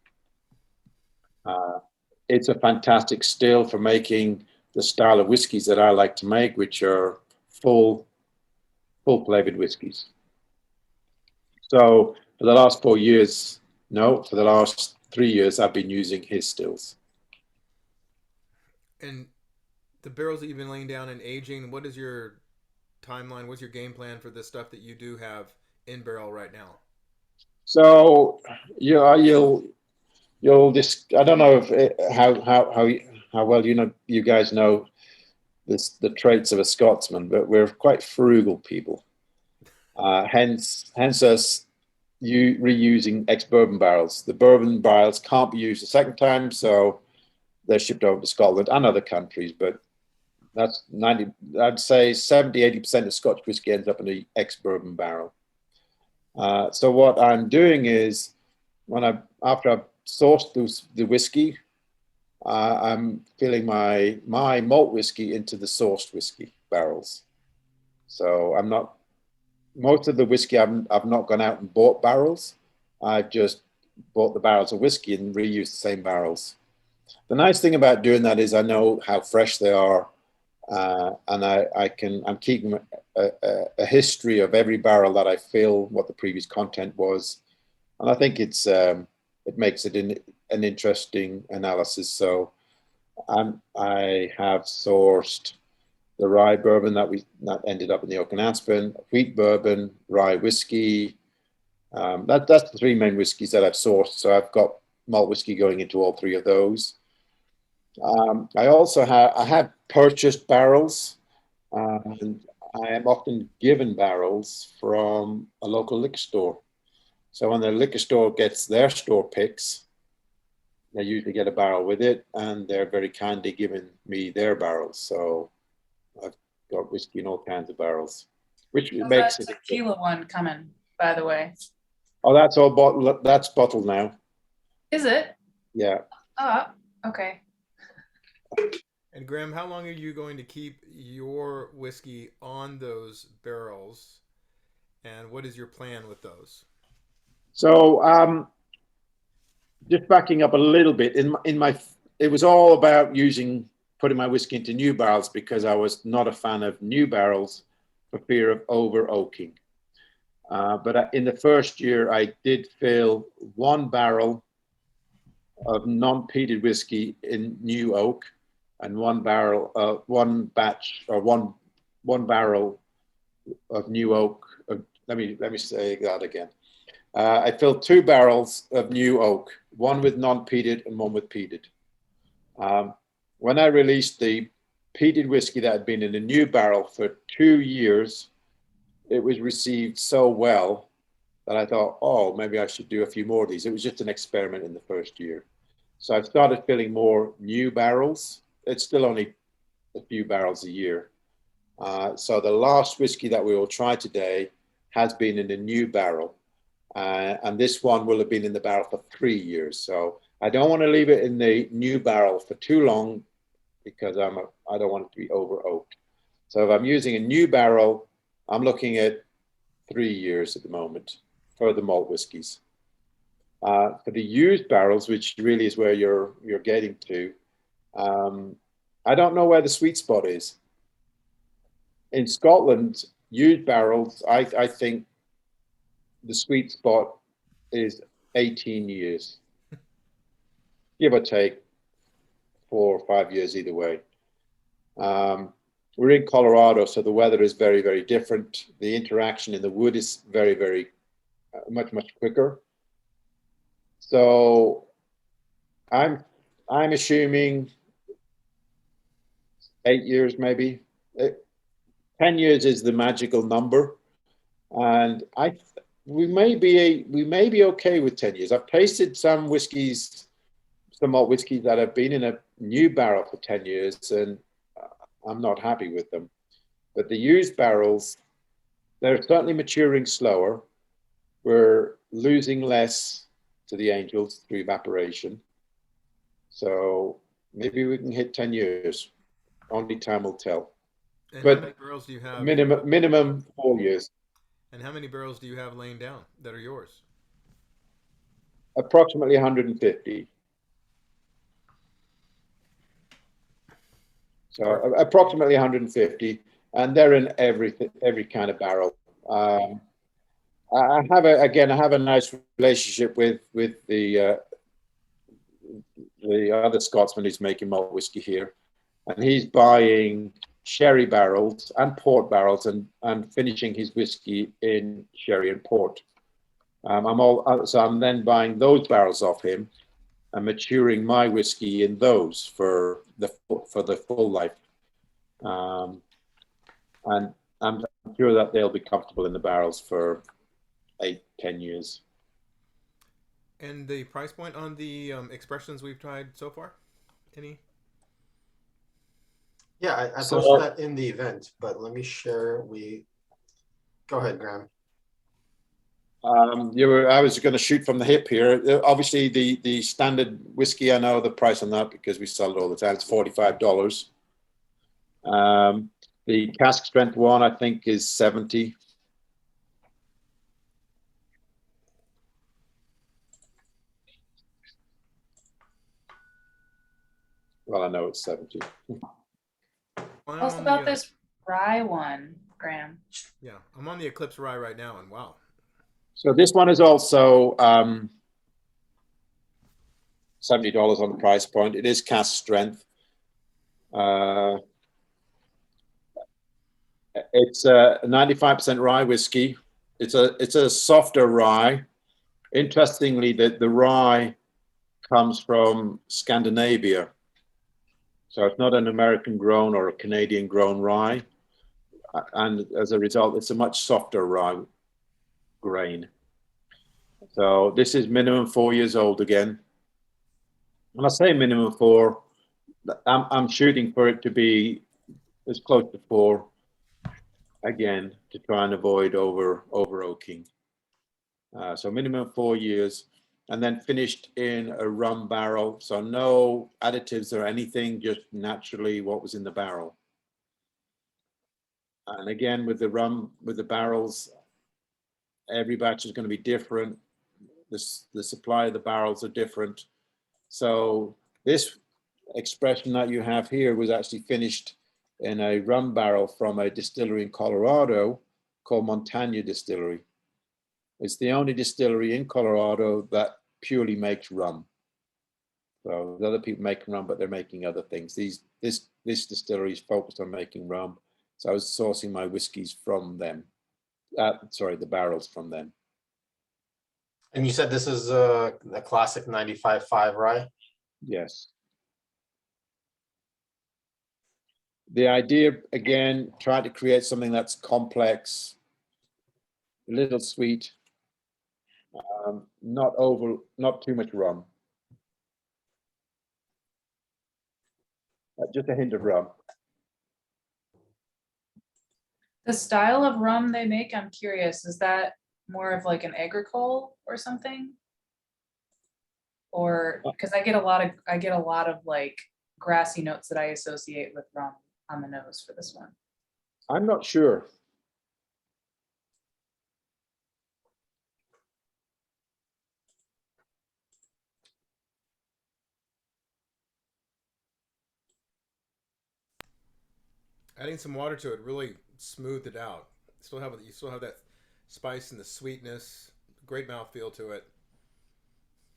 Speaker 3: It's a fantastic still for making the style of whiskies that I like to make, which are full flavored whiskies. So for the last 4 years, no, for the last 3 years, I've been using his stills.
Speaker 2: And the barrels that you've been laying down and aging, what is your timeline? What's your game plan for the stuff that you do have in barrel right now?
Speaker 3: So yeah, you'll just, I don't know if how well you guys know the traits of a Scotsman, but we're quite frugal people. Hence us reusing ex-bourbon barrels. The bourbon barrels can't be used a second time, so they're shipped over to Scotland and other countries. But that's 90, I'd say 70-80% of Scotch whiskey ends up in the ex-bourbon barrel. So what I'm doing is, after I've sourced the whiskey, I'm filling my malt whiskey into the sourced whiskey barrels. So most of the whiskey I've not gone out and bought barrels. I've just bought the barrels of whiskey and reused the same barrels. The nice thing about doing that is I know how fresh they are, and I'm keeping a history of every barrel that I fill, what the previous content was, and I think it makes it an interesting analysis. So I have sourced the rye bourbon that ended up in the Oak and Aspen, wheat bourbon, rye whiskey. That's the three main whiskeys that I've sourced. So I've got malt whiskey going into all three of those. I also have purchased barrels, and I am often given barrels from a local liquor store. So when the liquor store gets their store picks, they usually get a barrel with it, and they're very kindly giving me their barrels. So I've got whiskey in all kinds of barrels, which
Speaker 4: How's
Speaker 3: makes
Speaker 4: that
Speaker 3: it.
Speaker 4: tequila one coming, by the way?
Speaker 3: Oh, that's all bottled. That's bottled now.
Speaker 4: Is it?
Speaker 3: Yeah.
Speaker 4: Oh, okay.
Speaker 2: And Graeme, how long are you going to keep your whiskey on those barrels? And what is your plan with those?
Speaker 3: So just backing up a little bit, it was all about putting my whiskey into new barrels because I was not a fan of new barrels for fear of over oaking. But in the first year, I did fill one barrel of non-peated whiskey in new oak, and one barrel of new oak. Let me say that again. I filled 2 barrels of new oak, one with non-peated and one with peated. When I released the peated whiskey that had been in a new barrel for 2 years, it was received so well that I thought, oh, maybe I should do a few more of these. It was just an experiment in the first year. So I've started filling more new barrels. It's still only a few barrels a year. So the last whiskey that we will try today has been in a new barrel. And this one will have been in the barrel for 3 years. So I don't want to leave it in the new barrel for too long because I don't want it to be over oaked. So if I'm using a new barrel, I'm looking at 3 years at the moment for the malt whiskies. For the used barrels, which really is where you're getting to, I don't know where the sweet spot is. In Scotland, used barrels, I think the sweet spot is 18 years, give or take 4 or 5 years either way. We're in Colorado, so the weather is very, very different. The interaction in the wood is very, very much quicker. So I'm assuming 8 years, maybe. 10 years is the magical number, and we may be okay with 10 years. I've tasted some whiskeys, some malt whiskeys that have been in a new barrel for 10 years, and I'm not happy with them. But the used barrels, they're certainly maturing slower. We're losing less to the angels through evaporation. So maybe we can hit 10 years. Only time will tell.
Speaker 2: And
Speaker 3: But
Speaker 2: how many barrels do you have?
Speaker 3: minimum 4 years.
Speaker 2: And how many barrels do you have laying down that are yours?
Speaker 3: Approximately 150. So approximately 150, and they're in every kind of barrel. I have a nice relationship with the other Scotsman who's making malt whiskey here, and he's buying sherry barrels and port barrels and finishing his whiskey in sherry and port. So I'm then buying those barrels off him and maturing my whiskey in those for the full life. And I'm sure that they'll be comfortable in the barrels for 8-10 years.
Speaker 2: And the price point on the expressions we've tried so far? Any?
Speaker 1: Yeah, I
Speaker 3: So-
Speaker 1: posted that in the event, but let me share. Go ahead, Graeme.
Speaker 3: I was going to shoot from the hip here. Obviously, the standard whiskey, I know the price on that because we sell it all the time. It's $45. The cask strength one, I think, is 70. Well, I know it's 70.
Speaker 4: Tell us about this rye one, Graham.
Speaker 2: Yeah, I'm on the Eclipse Rye right now, and wow.
Speaker 3: So this one is also $70 on the price point. It is cask strength. It's a 95% rye whiskey. It's a softer rye. Interestingly, the rye comes from Scandinavia. So it's not an American grown or a Canadian grown rye. And as a result, it's a much softer rye grain. So this is minimum 4 years old again. When I say minimum 4, I'm shooting for it to be as close to 4 again to try and avoid over oaking. So minimum 4 years, and then finished in a rum barrel. So no additives or anything, just naturally what was in the barrel. And again, with the rum, with the barrels, every batch is going to be different. The supply of the barrels are different. So this expression that you have here was actually finished in a rum barrel from a distillery in Colorado called Montana Distillery. It's the only distillery in Colorado that purely makes rum. So the other people make rum, but they're making other things. This distillery is focused on making rum. So I was sourcing my whiskeys from them. The barrels from them.
Speaker 1: And you said this is a classic 95.5 rye?
Speaker 3: Yes. The idea, again, try to create something that's complex, a little sweet, not too much rum. Just a hint of rum.
Speaker 4: The style of rum they make, I'm curious, is that more of like an agricole or something? Or because I get a lot of like grassy notes that I associate with rum on the nose for this one.
Speaker 3: I'm not sure.
Speaker 2: Adding some water to it really smoothed it out. You still have that spice and the sweetness. Great mouthfeel to it.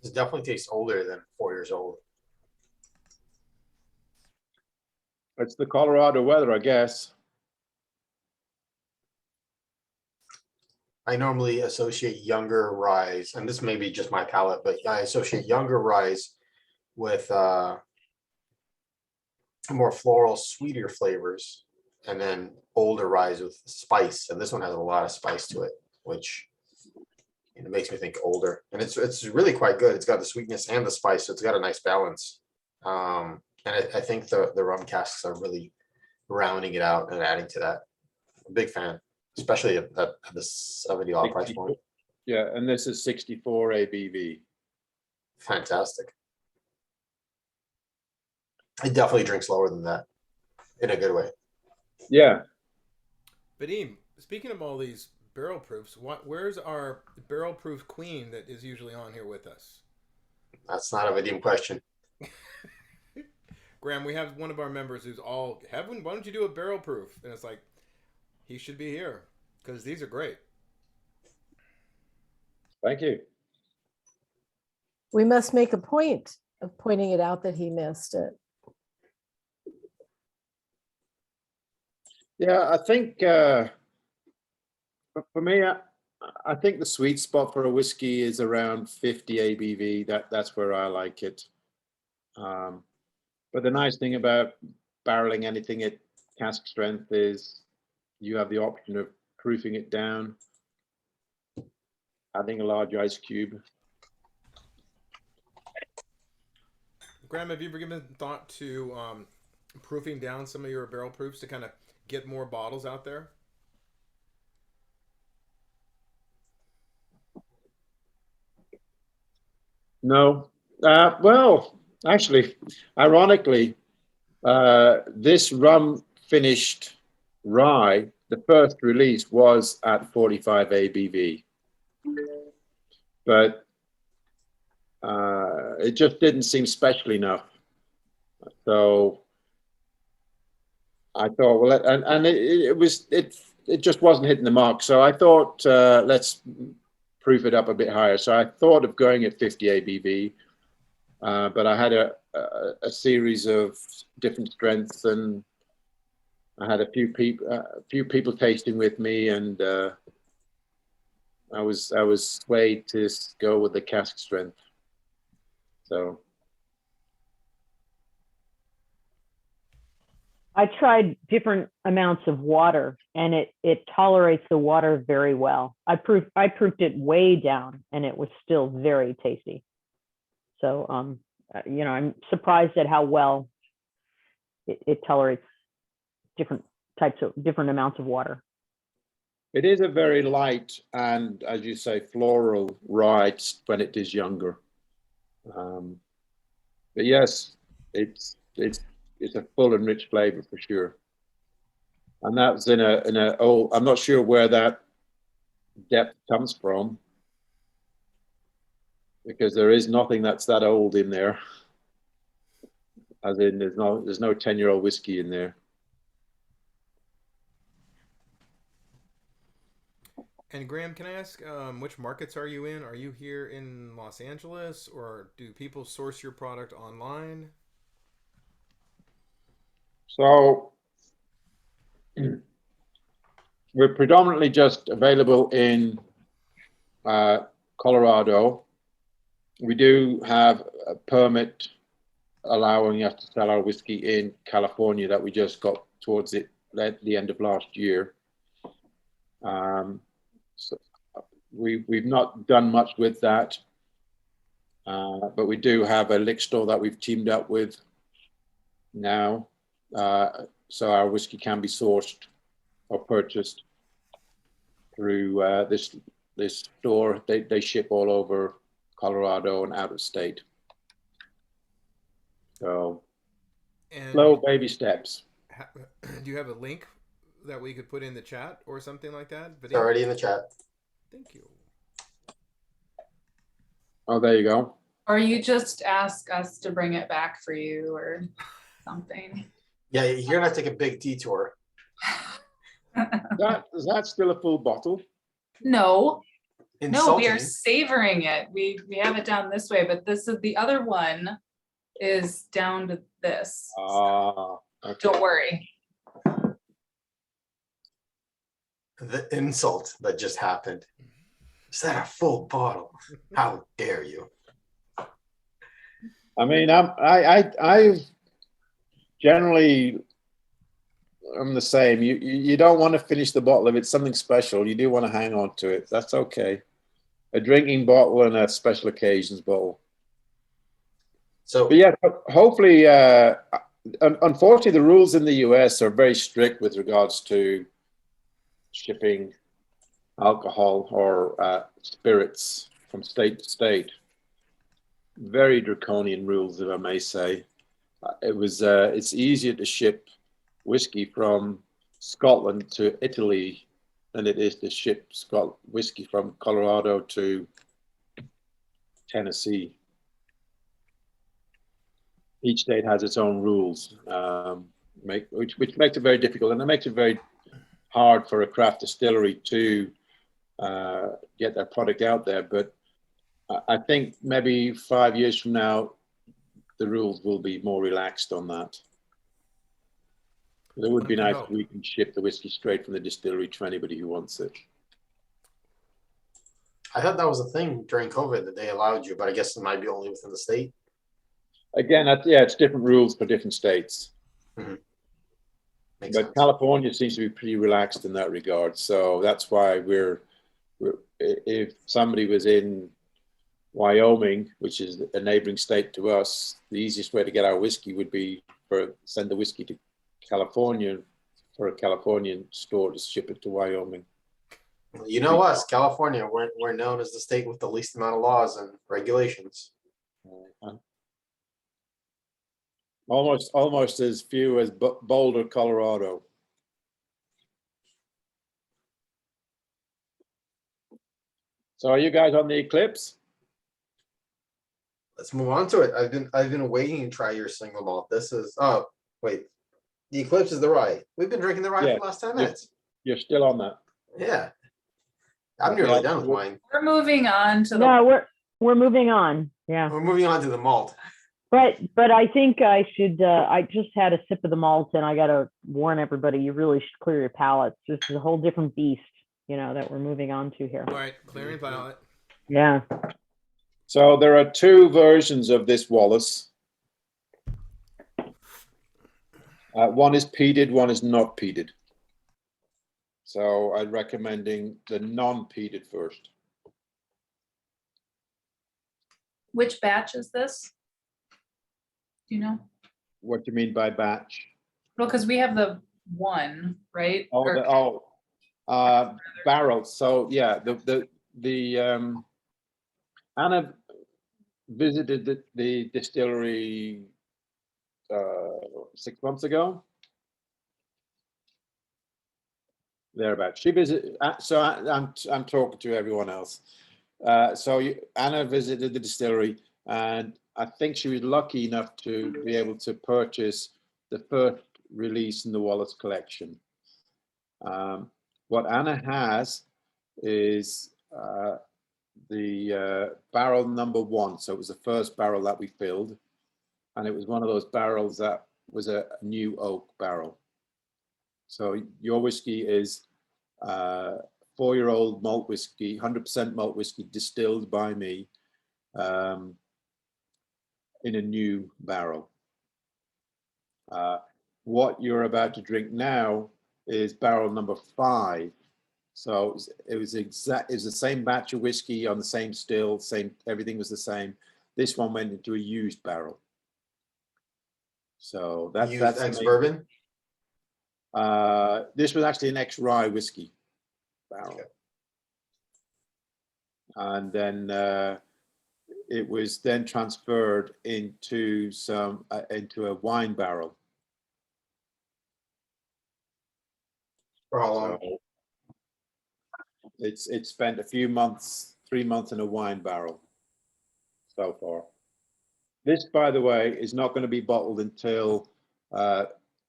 Speaker 1: This definitely tastes older than 4 years old.
Speaker 3: It's the Colorado weather, I guess.
Speaker 1: I normally associate younger ryes, and this may be just my palate, but I associate younger ryes with more floral, sweeter flavors, and then older ryes with spice. And this one has a lot of spice to it, which it makes me think older. And it's really quite good. It's got the sweetness and the spice, so it's got a nice balance. And I think the rum casks are really rounding it out and adding to that. I'm a big fan, especially at the $70 price point.
Speaker 3: Yeah, and this is 64 ABV.
Speaker 1: Fantastic. It definitely drinks lower than that in a good way.
Speaker 3: Yeah.
Speaker 2: Vadim, speaking of all these barrel proofs, where's our barrel proof queen that is usually on here with us?
Speaker 1: That's not a Vadim question.
Speaker 2: Graeme, we have one of our members who's all, Heaven, why don't you do a barrel proof? And it's like, he should be here because these are great.
Speaker 3: Thank you.
Speaker 8: We must make a point of pointing it out that he missed it.
Speaker 3: Yeah, I think for me, I think the sweet spot for a whiskey is around 50 ABV. That's where I like it. But the nice thing about barreling anything at cask strength is you have the option of proofing it down, adding a large ice cube.
Speaker 2: Graham, have you ever given thought to proofing down some of your barrel proofs to kind of get more bottles out there?
Speaker 3: No. Well, actually, ironically, this rum finished rye, the first release was at 45 ABV, but it just didn't seem special enough. So I thought, well, and it just wasn't hitting the mark. So I thought, let's proof it up a bit higher. So I thought of going at 50 ABV, but I had a series of different strengths, and I had a few people tasting with me, and I was swayed to go with the cask strength. So
Speaker 7: I tried different amounts of water, and it tolerates the water very well. I proofed it way down, and it was still very tasty. So I'm surprised at how well it tolerates different amounts of water.
Speaker 3: it is a very light and, as you say, floral rye when it is younger. But yes, it's a full and rich flavor for sure. And that's in a old. I'm not sure where that depth comes from, because there is nothing that's that old in there. As in, there's no 10-year-old whiskey in there.
Speaker 2: And Graham, can I ask, which markets are you in? Are you here in Los Angeles, or do people source your product online?
Speaker 3: So we're predominantly just available in Colorado. We do have a permit allowing us to sell our whiskey in California that we just got towards the end of last year. So we've not done much with that, but we do have a liquor store that we've teamed up with now, so our whiskey can be sourced or purchased through this store. They ship all over Colorado and out of state. So slow baby steps.
Speaker 2: Do you have a link that we could put in the chat or something like that?
Speaker 1: It's already in the chat.
Speaker 2: Thank you.
Speaker 3: Oh, there you go.
Speaker 4: Or you just ask us to bring it back for you or something.
Speaker 1: Yeah, you're gonna take a big detour.
Speaker 3: Is that still a full bottle?
Speaker 4: No, we
Speaker 1: Insulting.
Speaker 4: are savoring it. We have it down this way, but this is the other one is down to this.
Speaker 3: Okay.
Speaker 4: Don't worry.
Speaker 1: The insult that just happened. Is that a full bottle? How dare you?
Speaker 3: I mean, I generally I'm the same. You don't want to finish the bottle if it's something special. You do want to hang on to it. That's okay. A drinking bottle and a special occasions bottle.
Speaker 1: So,
Speaker 3: but yeah, hopefully, unfortunately, the rules in the US are very strict with regards to shipping alcohol or spirits from state to state. Very draconian rules, if I may say. It's easier to ship whiskey from Scotland to Italy than it is to ship whiskey from Colorado to Tennessee. Each state has its own rules, which makes it very difficult, and it makes it very hard for a craft distillery to get their product out there. But I think maybe 5 years from now, the rules will be more relaxed on that. It would be
Speaker 2: Good to
Speaker 3: nice
Speaker 2: know.
Speaker 3: if we can ship the whiskey straight from the distillery to anybody who wants it.
Speaker 1: I thought that was a thing during COVID that they allowed you, but I guess it might be only within the state.
Speaker 3: Again, yeah, it's different rules for different states.
Speaker 1: Makes
Speaker 3: But
Speaker 1: sense.
Speaker 3: California seems to be pretty relaxed in that regard. So that's why if somebody was in Wyoming, which is a neighboring state to us, the easiest way to get our whiskey would be send the whiskey to California for a Californian store to ship it to Wyoming.
Speaker 1: You know us, California, we're known as the state with the least amount of laws and regulations.
Speaker 3: Almost as few as Boulder, Colorado. So are you guys on the Eclipse?
Speaker 1: Let's move on to it. I've been waiting to try your single malt. This is wait. The Eclipse is the rye. We've been drinking the rye for the last 10 minutes.
Speaker 3: You're still on that.
Speaker 1: Yeah. I'm nearly done with mine.
Speaker 4: We're moving on to the,
Speaker 7: No, we're moving on. Yeah.
Speaker 1: We're moving on to the malt.
Speaker 7: But I think I should, I just had a sip of the malt and I got to warn everybody, you really should clear your palates. This is a whole different beast, that we're moving on to here.
Speaker 2: All right, clearing palate.
Speaker 7: Yeah.
Speaker 3: So there are two versions of this Wallace. One is peated, one is not peated. So I'm recommending the non-peated first.
Speaker 4: which batch is this? Do you know?
Speaker 3: What do you mean by batch?
Speaker 4: Well, because we have the one, right? Or-
Speaker 3: Barrel. So yeah, Anna visited the distillery 6 months ago. Thereabout. She visited. So I'm talking to everyone else. Anna visited the distillery, and I think she was lucky enough to be able to purchase the first release in the Wallace collection. What Anna has is the barrel number 1. So it was the first barrel that we filled, and it was one of those barrels that was a new oak barrel. So your whiskey is 4-year-old malt whiskey, 100% malt whiskey distilled by me in a new barrel. What you're about to drink now is barrel number 5. So it was the same batch of whiskey on the same still, everything was the same. This one went into a used barrel. So that's
Speaker 1: ex-bourbon.
Speaker 3: This was actually an ex-rye whiskey barrel. Okay. And then it was then transferred into into a wine barrel.
Speaker 1: For how long?
Speaker 3: So it's spent a few months, 3 months in a wine barrel so far. This, by the way, is not going to be bottled until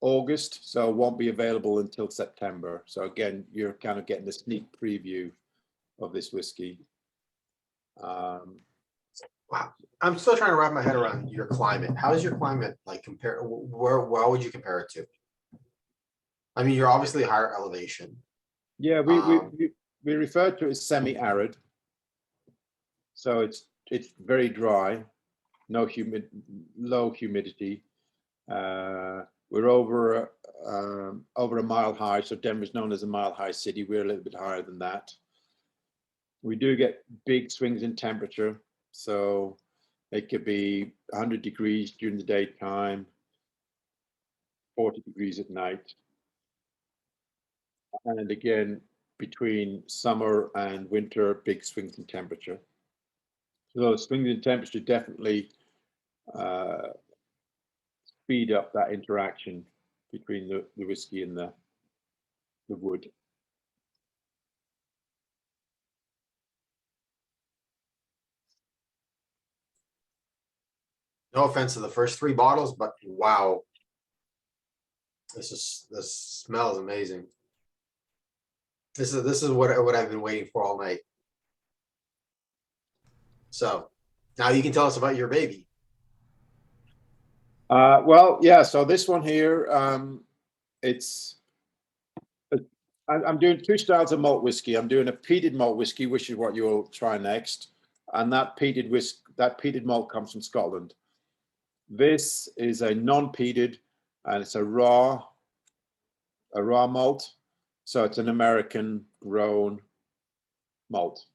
Speaker 3: August, so it won't be available until September. So again, you're kind of getting a sneak preview of this whiskey.
Speaker 1: Wow, I'm still trying to wrap my head around your climate. How is your climate like compare? Where would you compare it to? I mean, you're obviously higher elevation.
Speaker 3: Yeah, we refer to it as semi-arid. So it's very dry, low humidity. We're over a mile high, so Denver's known as a mile high city. We're a little bit higher than that. We do get big swings in temperature, so it could be 100 degrees during the daytime, 40 degrees at night. And again, between summer and winter, big swings in temperature. So those swings in temperature definitely speed up that interaction between the whiskey and the wood.
Speaker 1: No offense to the first 3 bottles, but wow, this smells amazing. This is what I've been waiting for all night. So now you can tell us about your baby.
Speaker 3: Well, yeah. So this one here, it's I'm doing two styles of malt whiskey. I'm doing a peated malt whiskey, which is what you'll try next, and that peated malt comes from Scotland. This is a non-peated, and it's a raw malt, so it's an American grown malt,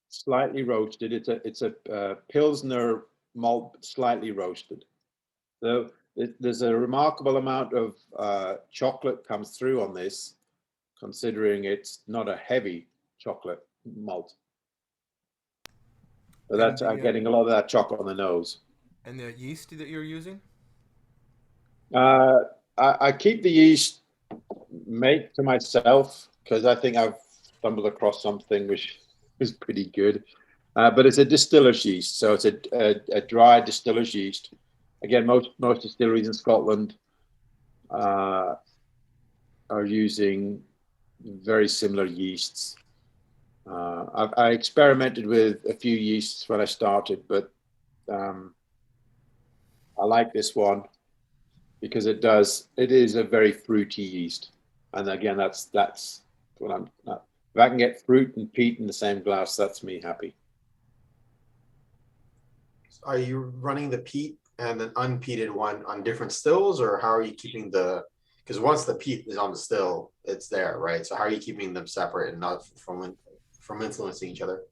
Speaker 3: slightly roasted. It's a Pilsner malt, slightly roasted. So there's a remarkable amount of chocolate comes through on this, considering it's not a heavy chocolate malt. So that's I'm getting a lot of that chocolate on the nose.
Speaker 2: And the yeast that you're using?
Speaker 3: I keep the yeast made to myself because I think I've stumbled across something which is pretty good. But it's a distiller's yeast, so it's a dry distiller's yeast. Again, most distilleries in Scotland are using very similar yeasts. I experimented with a few yeasts when I started, but I like this one because it is a very fruity yeast. And again, that's what I'm not. If I can get fruit and peat in the same glass, that's me happy.
Speaker 1: Are you running the peat and an unpeated one on different stills, or how are you keeping because once the peat is on the still, it's there, right? So how are you keeping them separate and not from influencing each other?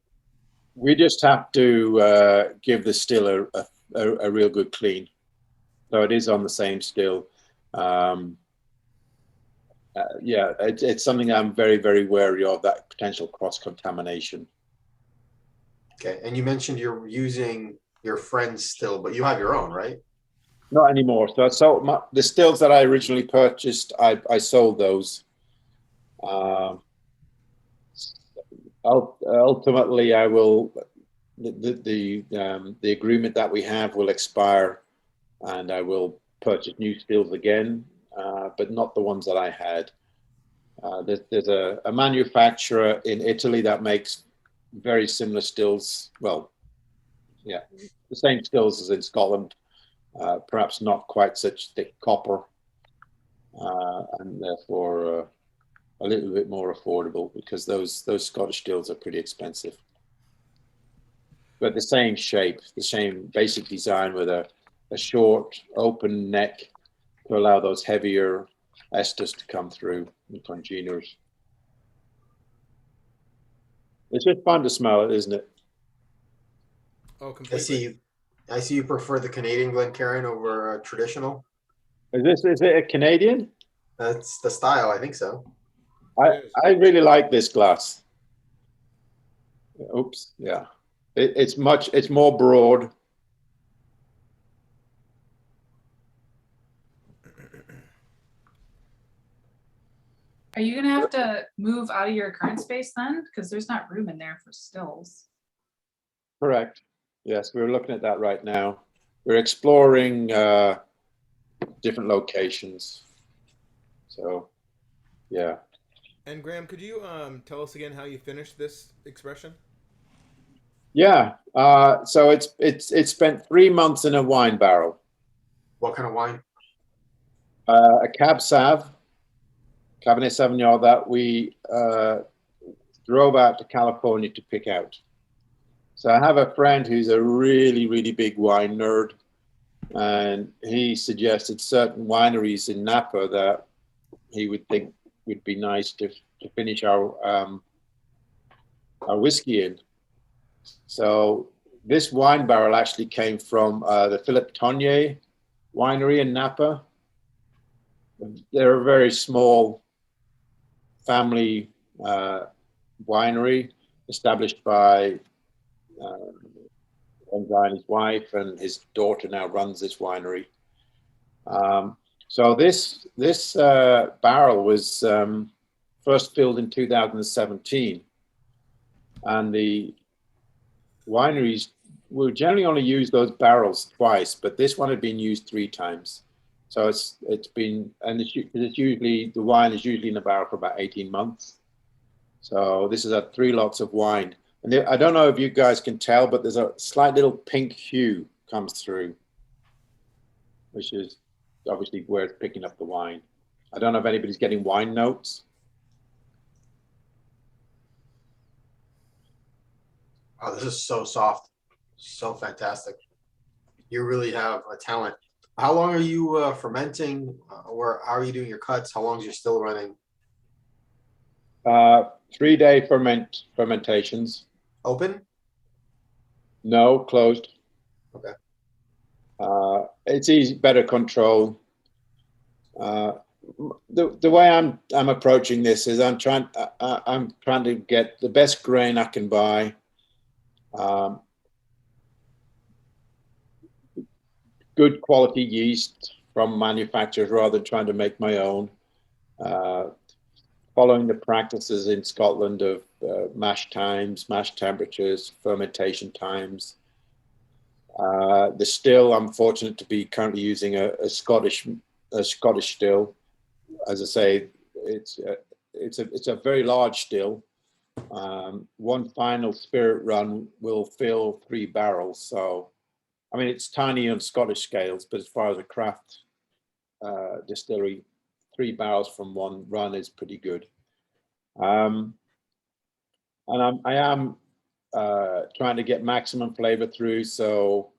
Speaker 3: We just have to give the still a real good clean. So it is on the same still. Yeah, it's something I'm very, very wary of, that potential cross-contamination.
Speaker 1: Okay, and you mentioned you're using your friend's still, but you have your own, right?
Speaker 3: Not anymore. So the stills that I originally purchased, I sold those. Ultimately, I will. The agreement that we have will expire, and I will purchase new stills again, but not the ones that I had. There's a manufacturer in Italy that makes very similar stills. Well, yeah, the same stills as in Scotland, perhaps not quite such thick copper, and therefore a little bit more affordable, because those Scottish stills are pretty expensive. But the same shape, the same basic design, with a short open neck to allow those heavier esters to come through and congeners. It's just fun to smell it, isn't it?
Speaker 2: Oh, completely.
Speaker 1: I see you prefer the Canadian Glencairn over traditional.
Speaker 3: Is it a Canadian?
Speaker 1: That's the style, I think so.
Speaker 3: I really like this glass. Oops, yeah. It's more broad.
Speaker 4: Are you gonna have to move out of your current space then? Because there's not room in there for stills.
Speaker 3: Correct. Yes, we're looking at that right now. We're exploring different locations. So, yeah.
Speaker 2: And Graeme, could you tell us again how you finished this expression?
Speaker 3: Yeah. So it's spent 3 months in a wine barrel.
Speaker 1: What kind of wine?
Speaker 3: A Cab Sav, Cabernet Sauvignon, that we drove out to California to pick out. So I have a friend who's a really, really big wine nerd, and he suggested certain wineries in Napa that he would think would be nice to finish our whiskey in. So this wine barrel actually came from the Philippe Tonnier winery in Napa. They're a very small family winery established by one guy and his wife, and his daughter now runs this winery. So this barrel was first filled in 2017, and the wineries will generally only use those barrels twice, but this one had been used 3 times. So it's been, and it's usually, the wine is usually in the barrel for about 18 months. So this is 3 lots of wine. And I don't know if you guys can tell, but there's a slight little pink hue comes through, which is obviously where it's picking up the wine. I don't know if anybody's getting wine notes.
Speaker 1: Oh, this is so soft, so fantastic. You really have a talent. How long are you fermenting, or how are you doing your cuts? How long is your still running?
Speaker 3: 3-day fermentations.
Speaker 1: Open?
Speaker 3: No, closed.
Speaker 1: Okay.
Speaker 3: It's easy, better control. The way I'm approaching this is I'm trying to get the best grain I can buy. Good quality yeast from manufacturers rather than trying to make my own. Following the practices in Scotland of mash times, mash temperatures, fermentation times. The still, I'm fortunate to be currently using a Scottish still. As I say, it's a very large still. One final spirit run will fill 3 barrels. So, I mean, it's tiny on Scottish scales, but as far as a craft distillery, 3 barrels from one run is pretty good. And I am trying to get maximum flavor through, so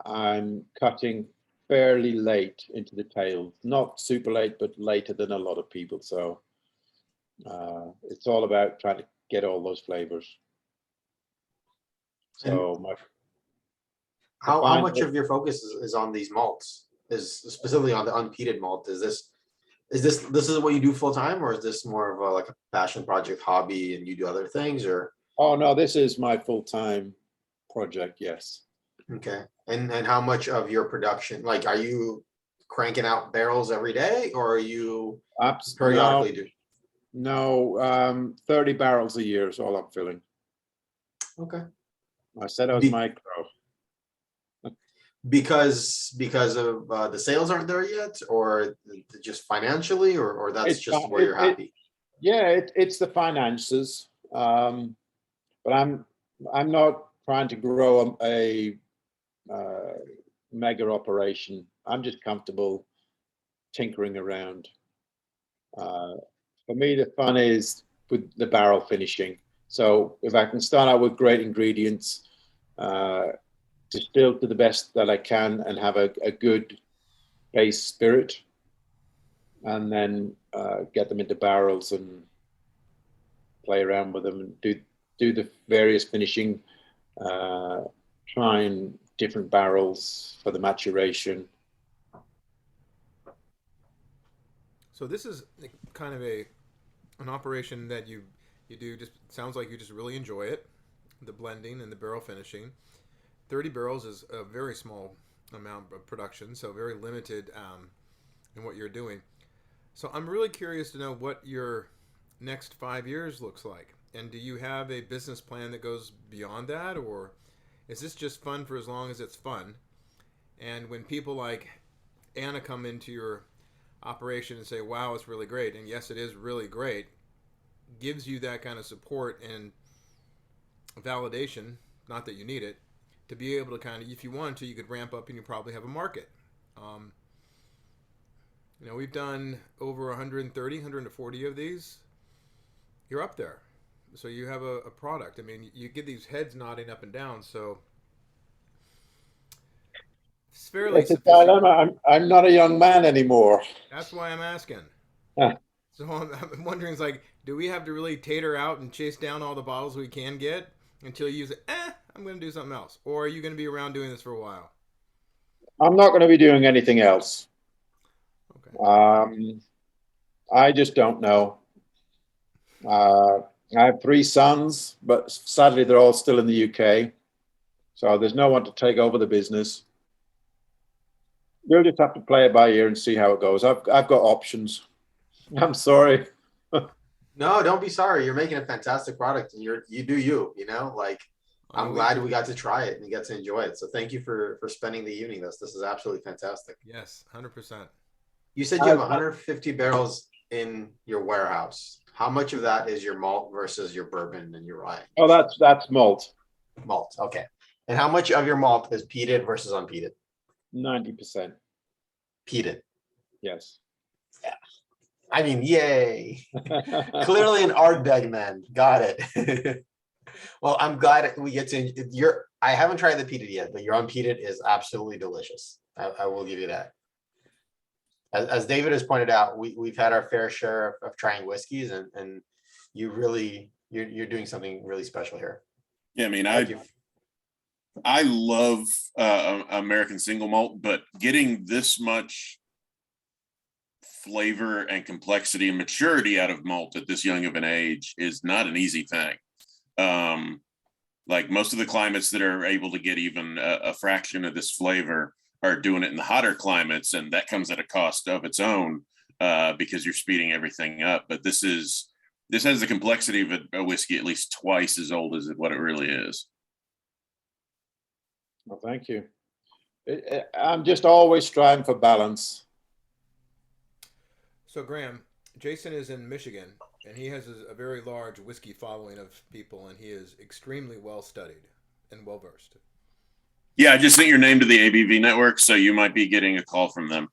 Speaker 3: I'm cutting fairly late into the tail. Not super late, but later than a lot of people. So it's all about trying to get all those flavors. So
Speaker 1: how much of your focus is on these malts? Is specifically on the unpeated malt? This is what you do full time, or is this more of like a passion project, hobby, and you do other things? Or
Speaker 3: oh no, this is my full-time project. Yes.
Speaker 1: okay, and how much of your production, like, are you cranking out barrels every day, or are you periodically do?
Speaker 3: No, 30 barrels a year is all I'm filling.
Speaker 1: Okay.
Speaker 3: I said I was micro.
Speaker 1: Because of the sales aren't there yet, or just financially, or that's just where you're happy?
Speaker 3: Yeah, it's the finances, but I'm not trying to grow a mega operation. I'm just comfortable tinkering around. For me, the fun is with the barrel finishing. So if I can start out with great ingredients, distill to the best that I can, and have a good base spirit, and then get them into barrels and play around with them and do the various finishing, trying different barrels for the maturation.
Speaker 2: So this is kind of an operation that you do. Just sounds like you just really enjoy it, the blending and the barrel finishing. 30 barrels is a very small amount of production, so very limited in what you're doing. So I'm really curious to know what your next 5 years looks like. And do you have a business plan that goes beyond that, or is this just fun for as long as it's fun? And when people like Anna come into your operation and say, wow, it's really great, and yes, it is really great, gives you that kind of support and validation, not that you need it, to be able to kind of, if you wanted to, you could ramp up and you probably have a market. We've done over 130, 140 of these. You're up there. So you have a product. I mean, you get these heads nodding up and down, so it's fairly sophisticated.
Speaker 3: Dilemma. I'm not a young man anymore.
Speaker 2: That's why I'm asking.
Speaker 3: Huh.
Speaker 2: So I'm wondering, it's like, do we have to really tater out and chase down all the bottles we can get until you say, I'm going to do something else? Or are you going to be around doing this for a while?
Speaker 3: I'm not going to be doing anything else.
Speaker 2: Okay.
Speaker 3: I just don't know. I have 3 sons, but sadly they're all still in the UK. So there's no one to take over the business. We'll just have to play it by ear and see how it goes. I've got options. I'm sorry.
Speaker 1: No, don't be sorry. You're making a fantastic product, and you do you. Like, I'm glad we got to try it and get to enjoy it. So thank you for spending the evening with us. This is absolutely fantastic.
Speaker 2: Yes, 100%.
Speaker 1: You said you have 150 barrels in your warehouse. How much of that is your malt versus your bourbon and your rye?
Speaker 3: Oh, that's malt.
Speaker 1: Malt, okay. And how much of your malt is peated versus unpeated?
Speaker 3: 90%.
Speaker 1: Peated.
Speaker 3: Yes.
Speaker 1: I mean, yay. Clearly an Ardbeg man. Got it. Well, I'm glad we get to I haven't tried the peated yet, but your unpeated is absolutely delicious. I will give you that. As David has pointed out, we've had our fair share of trying whiskeys, and you're doing something really special here.
Speaker 6: Yeah, I mean,
Speaker 1: Thank you.
Speaker 6: I love American single malt, but getting this much flavor and complexity and maturity out of malt at this young of an age is not an easy thing. Like most of the climates that are able to get even a fraction of this flavor are doing it in the hotter climates, and that comes at a cost of its own because you're speeding everything up. But this has the complexity of a whiskey at least twice as old as what it really is.
Speaker 3: Well, thank you. I'm just always striving for balance.
Speaker 2: So Graeme, Jason is in Michigan, and he has a very large whiskey following of people, and he is extremely well studied and well versed.
Speaker 6: Yeah, I just sent your name to the ABV network, so you might be getting a call from them.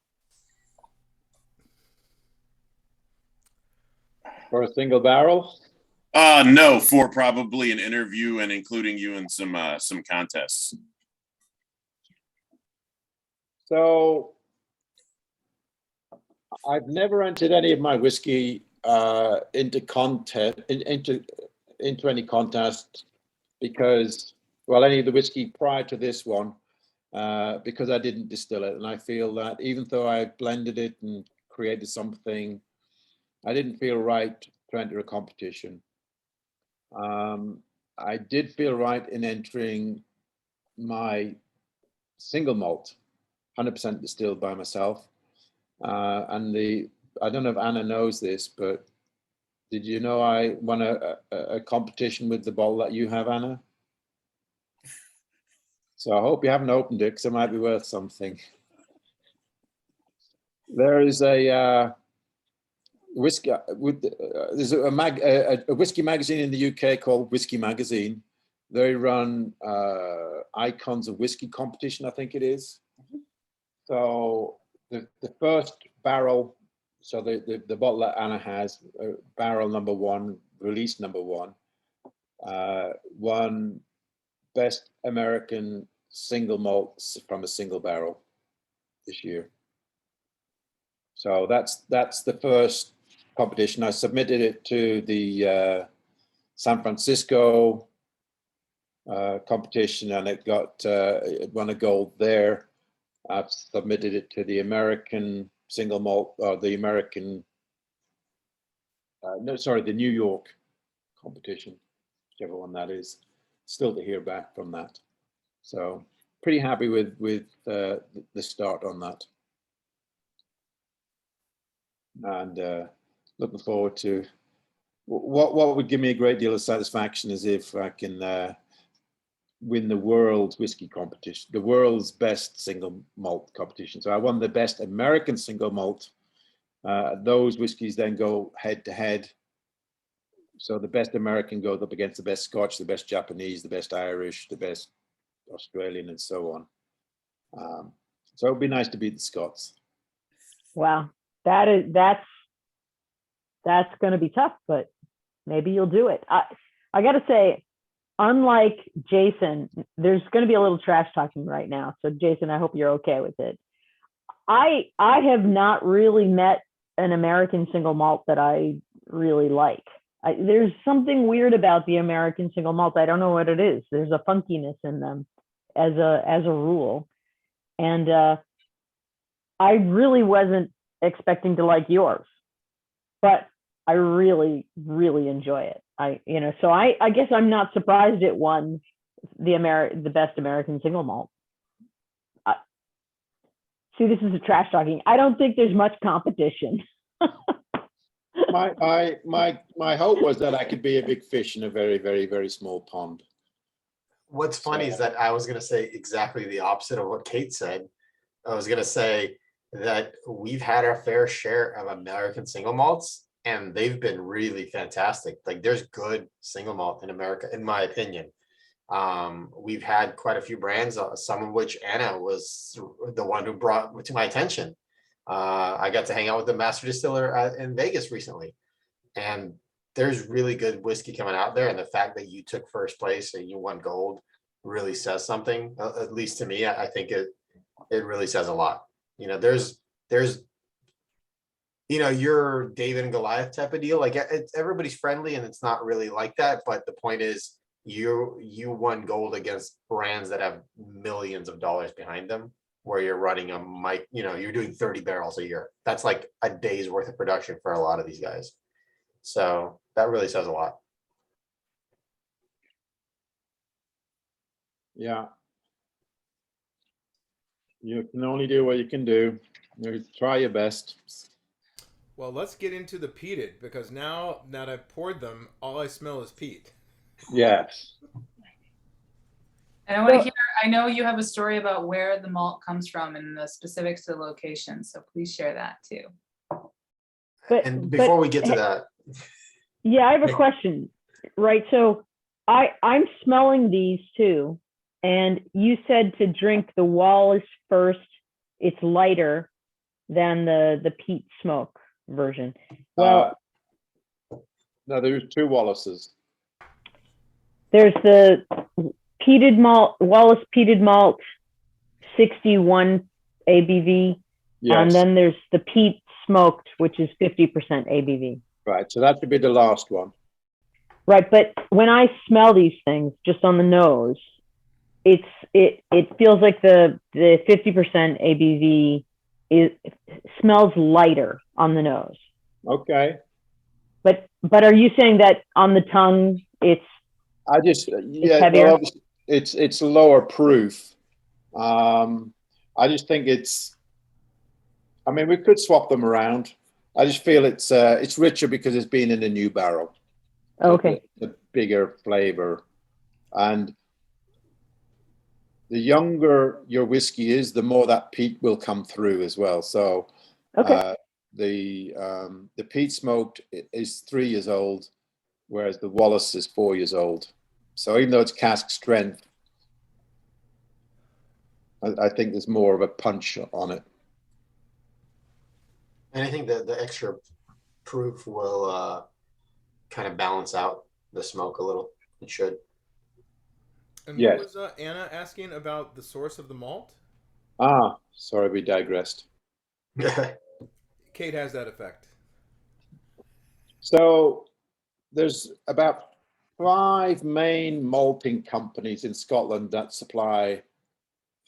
Speaker 3: For a single barrel?
Speaker 6: No, for probably an interview and including you in some contests.
Speaker 3: So I've never entered any of my whiskey into any contest because, well, any of the whiskey prior to this one, because I didn't distill it. And I feel that even though I blended it and created something, I didn't feel right to enter a competition. I did feel right in entering my single malt, 100% distilled by myself. And I don't know if Anna knows this, but did you know I won a competition with the bottle that you have, Anna? So I hope you haven't opened it because it might be worth something. There is a whiskey there's a whiskey magazine in the UK called Whiskey Magazine. They run Icons of Whiskey competition, I think it is. So the first barrel, so the bottle that Anna has, barrel number 1, release number 1, won best American single malt from a single barrel this year. So that's the first competition. I submitted it to the San Francisco competition, and it won a gold there. I've submitted it to the American single malt, or the American, the New York competition, whichever one that is. Still to hear back from that. So pretty happy with the start on that. And looking forward to what would give me a great deal of satisfaction is if I can win the world's whiskey competition, the world's best single malt competition. So I won the best American single malt. Those whiskeys then go head to head. So the best American goes up against the best Scotch, the best Japanese, the best Irish, the best Australian, and so on. So it would be nice to beat the Scots.
Speaker 7: Wow, that's going to be tough, but maybe you'll do it. I got to say, unlike Jason, there's going to be a little trash talking right now. So Jason, I hope you're okay with it. I have not really met an American single malt that I really like. There's something weird about the American single malt. I don't know what it is. There's a funkiness in them as a rule. And I really wasn't expecting to like yours, but I really, really enjoy it. So I guess I'm not surprised it won the best American single malt. See, this is a trash talking. I don't think there's much competition.
Speaker 3: My hope was that I could be a big fish in a very, very, very small pond.
Speaker 1: What's funny is that I was going to say exactly the opposite of what Kate said. I was going to say that we've had our fair share of American single malts, and they've been really fantastic. Like, there's good single malt in America, in my opinion. We've had quite a few brands, some of which Anna was the one who brought to my attention. I got to hang out with the master distiller in Vegas recently, and there's really good whiskey coming out there. And the fact that you took first place and you won gold really says something. At least to me, I think it really says a lot. You know, there's you're David and Goliath type of deal. Like everybody's friendly, and it's not really like that. But the point is, you won gold against brands that have millions of dollars behind them, where you're running you're doing 30 barrels a year. That's like a day's worth of production for a lot of these guys. So that really says a lot.
Speaker 3: Yeah. You can only do what you can do. You try your best.
Speaker 2: Well, let's get into the peated, because now that I've poured them, all I smell is peat.
Speaker 3: Yes.
Speaker 4: And I want to hear, I know you have a story about where the malt comes from and the specifics to the location, so please share that too.
Speaker 1: And before we get to that,
Speaker 7: yeah, I have a question. Right, so I'm smelling these too, and you said to drink the Wallace first. It's lighter than the peat smoke version. Well,
Speaker 3: no, there's two Wallaces.
Speaker 7: there's the peated malt, Wallace peated malt, 61 ABV,
Speaker 3: Yes.
Speaker 7: and then there's the peat smoked, which is 50% ABV.
Speaker 3: Right, so that should be the last one.
Speaker 7: Right, but when I smell these things just on the nose, it feels like the 50% ABV smells lighter on the nose.
Speaker 3: Okay.
Speaker 7: But are you saying that on the tongue it's heavier?
Speaker 3: Well, it's lower proof. I just think I mean, we could swap them around. I just feel it's richer because it's been in a new barrel.
Speaker 7: Okay.
Speaker 3: The bigger flavor. And the younger your whiskey is, the more that peat will come through as well. So
Speaker 7: Okay.
Speaker 3: the peat smoked is 3 years old, whereas the Wallace is 4 years old. So even though it's cask strength, I think there's more of a punch on it.
Speaker 1: and I think that the extra proof will kind of balance out the smoke a little. It should.
Speaker 2: And
Speaker 3: Yes.
Speaker 2: what was Anna asking about the source of the malt?
Speaker 3: Sorry, we digressed.
Speaker 2: Kate has that effect.
Speaker 3: So there's about 5 main malting companies in Scotland that supply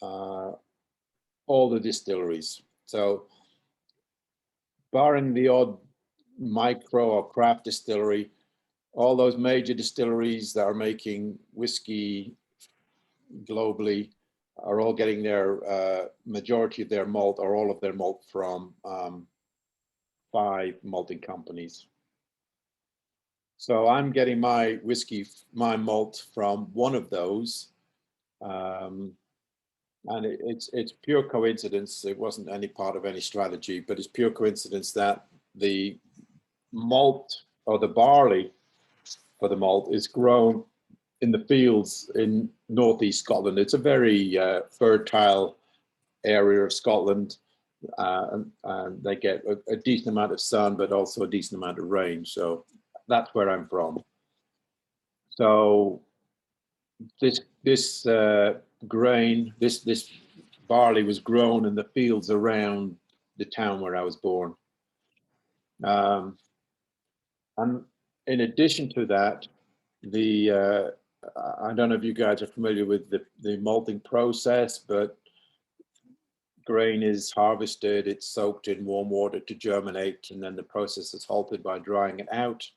Speaker 3: all the distilleries. So barring the odd micro or craft distillery, all those major distilleries that are making whiskey globally are all getting their majority of their malt or all of their malt from 5 malting companies. So I'm getting my malt from one of those. And it's pure coincidence. It wasn't any part of any strategy, but it's pure coincidence that the malt or the barley for the malt is grown in the fields in northeast Scotland. It's a very fertile area of Scotland, and they get a decent amount of sun, but also a decent amount of rain. So that's where I'm from. So this grain, this barley was grown in the fields around the town where I was born. And in addition to that, I don't know if you guys are familiar with the malting process, but grain is harvested, it's soaked in warm water to germinate, and then the process is halted by drying it out.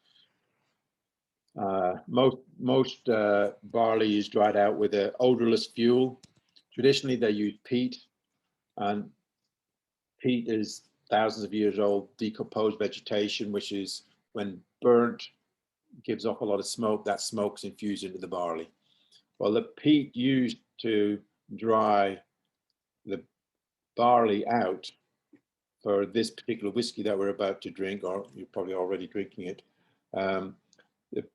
Speaker 3: Most barley is dried out with an odorless fuel. Traditionally, they use peat, and peat is thousands of years old decomposed vegetation, which is when burnt, gives off a lot of smoke. That smoke's infused into the barley. Well, the peat used to dry the barley out for this particular whiskey that we're about to drink, or you're probably already drinking it.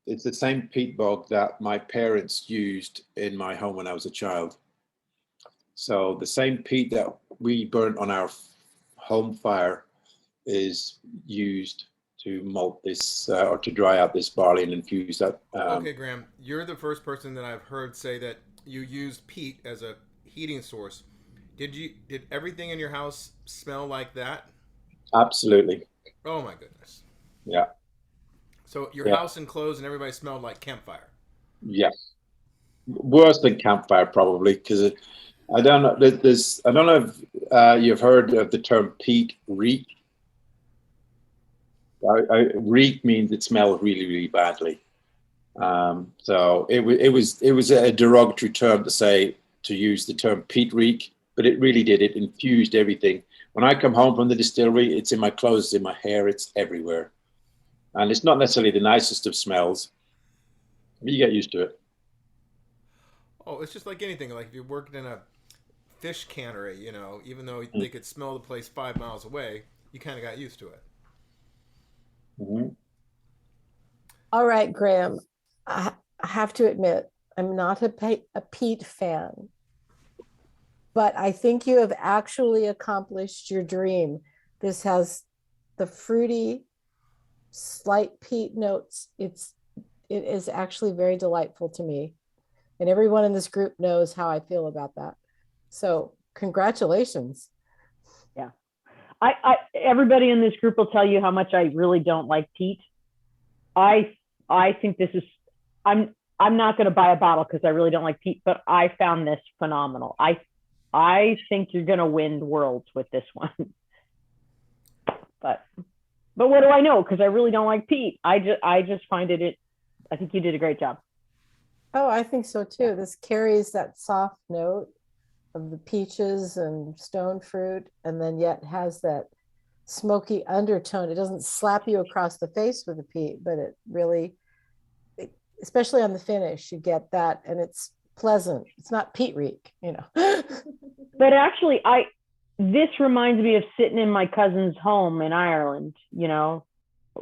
Speaker 3: It's the same peat bog that my parents used in my home when I was a child. So the same peat that we burnt on our home fire is used to malt this or to dry out this barley and infuse that.
Speaker 2: Okay, Graham, you're the first person that I've heard say that you use peat as a heating source. Did everything in your house smell like that?
Speaker 3: Absolutely.
Speaker 2: Oh my goodness.
Speaker 3: Yeah.
Speaker 2: So your
Speaker 3: Yeah.
Speaker 2: house and clothes and everybody smelled like campfire.
Speaker 3: Yes. Worse than campfire, probably, because I don't know. I don't know if you've heard of the term peat reek. Reek means it smells really, really badly. So it was a derogatory term to use the term peat reek, but it really did. It infused everything. When I come home from the distillery, it's in my clothes, it's in my hair, it's everywhere. And it's not necessarily the nicest of smells, but you get used to it.
Speaker 2: Oh, it's just like anything. Like if you're working in a fish cannery, you know, even though they could smell the place 5 miles away, you kind of got used to it.
Speaker 3: Mm-hmm.
Speaker 8: All right, Graham. I have to admit, I'm not a peat fan, but I think you have actually accomplished your dream. This has the fruity, slight peat notes. It is actually very delightful to me, and everyone in this group knows how I feel about that. So, congratulations.
Speaker 7: Yeah. Everybody in this group will tell you how much I really don't like peat. I think this is, I'm not going to buy a bottle because I really don't like peat, but I found this phenomenal. I think you're going to win worlds with this one. But what do I know? Because I really don't like peat. I just find I think you did a great job.
Speaker 8: Oh, I think so too. This carries that soft note of the peaches and stone fruit, and then yet has that smoky undertone. It doesn't slap you across the face with the peat, but it really, especially on the finish, you get that, and it's pleasant. It's not peat reek, you know.
Speaker 7: But actually, this reminds me of sitting in my cousin's home in Ireland, you know,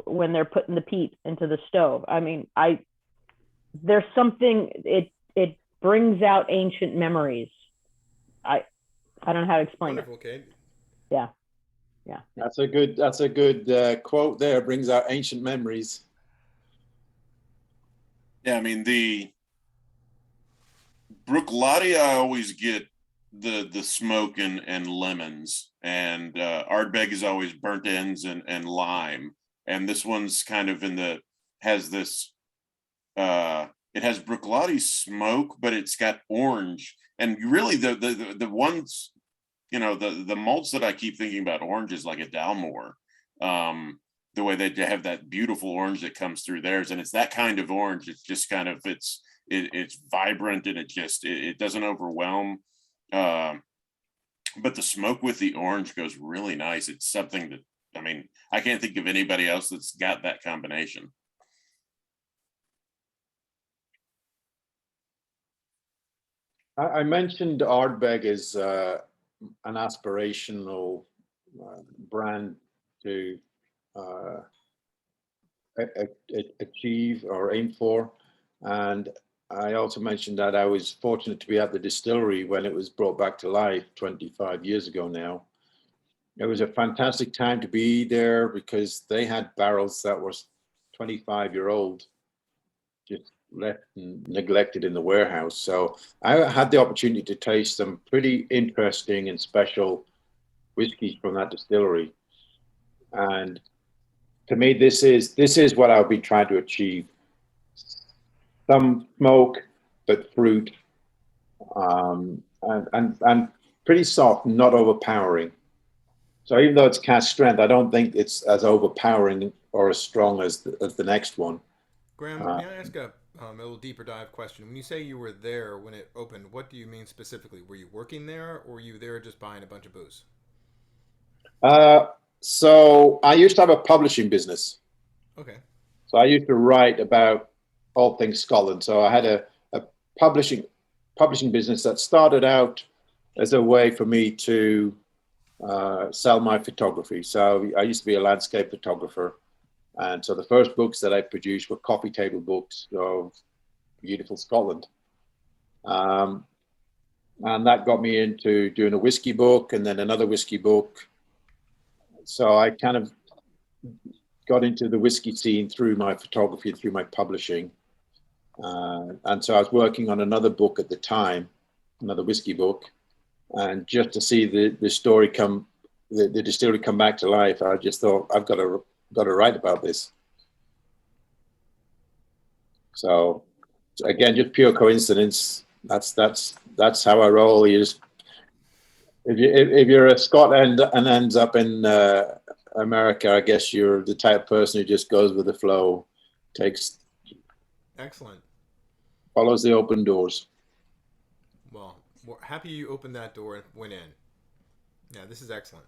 Speaker 7: when they're putting the peat into the stove. I mean, there's something, it brings out ancient memories. I don't know how to explain
Speaker 2: Wonderful,
Speaker 7: it.
Speaker 2: Kate.
Speaker 7: Yeah.
Speaker 3: That's a good quote there. Brings out ancient memories.
Speaker 6: Yeah, I mean the Bruichladdich, I always get the smoke and lemons, and Ardbeg is always burnt ends and lime, and this one's kind of has this it has Bruichladdich smoke, but it's got orange, and really the ones, you know, the malts that I keep thinking about orange is like a Dalmore, the way they have that beautiful orange that comes through theirs, and it's that kind of orange. It's just kind of it's vibrant, and it doesn't overwhelm. But the smoke with the orange goes really nice. It's something that, I mean, I can't think of anybody else that's got that combination.
Speaker 3: I mentioned Ardbeg as an aspirational brand to achieve or aim for. And I also mentioned that I was fortunate to be at the distillery when it was brought back to life 25 years ago now. It was a fantastic time to be there because they had barrels that were 25-year-old, just left and neglected in the warehouse. So I had the opportunity to taste some pretty interesting and special whiskeys from that distillery. And to me, this is what I'll be trying to achieve. Some smoke, but fruit, and pretty soft, not overpowering. So even though it's cask strength, I don't think it's as overpowering or as strong as the next one.
Speaker 2: Graham, may I ask a little deeper dive question? When you say you were there when it opened, what do you mean specifically? Were you working there, or were you there just buying a bunch of booze?
Speaker 3: So I used to have a publishing business.
Speaker 2: Okay.
Speaker 3: So I used to write about all things Scotland. So I had a publishing business that started out as a way for me to sell my photography. So I used to be a landscape photographer. And so the first books that I produced were coffee table books of beautiful Scotland. And that got me into doing a whiskey book and then another whiskey book. So I kind of got into the whiskey scene through my photography, through my publishing. And so I was working on another book at the time, another whiskey book. And just to see the story come, the distillery come back to life, I just thought, I've got to write about this. So again, just pure coincidence. That's how I roll. You just, if you're a Scot and ends up in America, I guess you're the type of person who just goes with the flow,
Speaker 2: Excellent.
Speaker 3: follows the open doors.
Speaker 2: Well, we're happy you opened that door and went in. Yeah, this is excellent.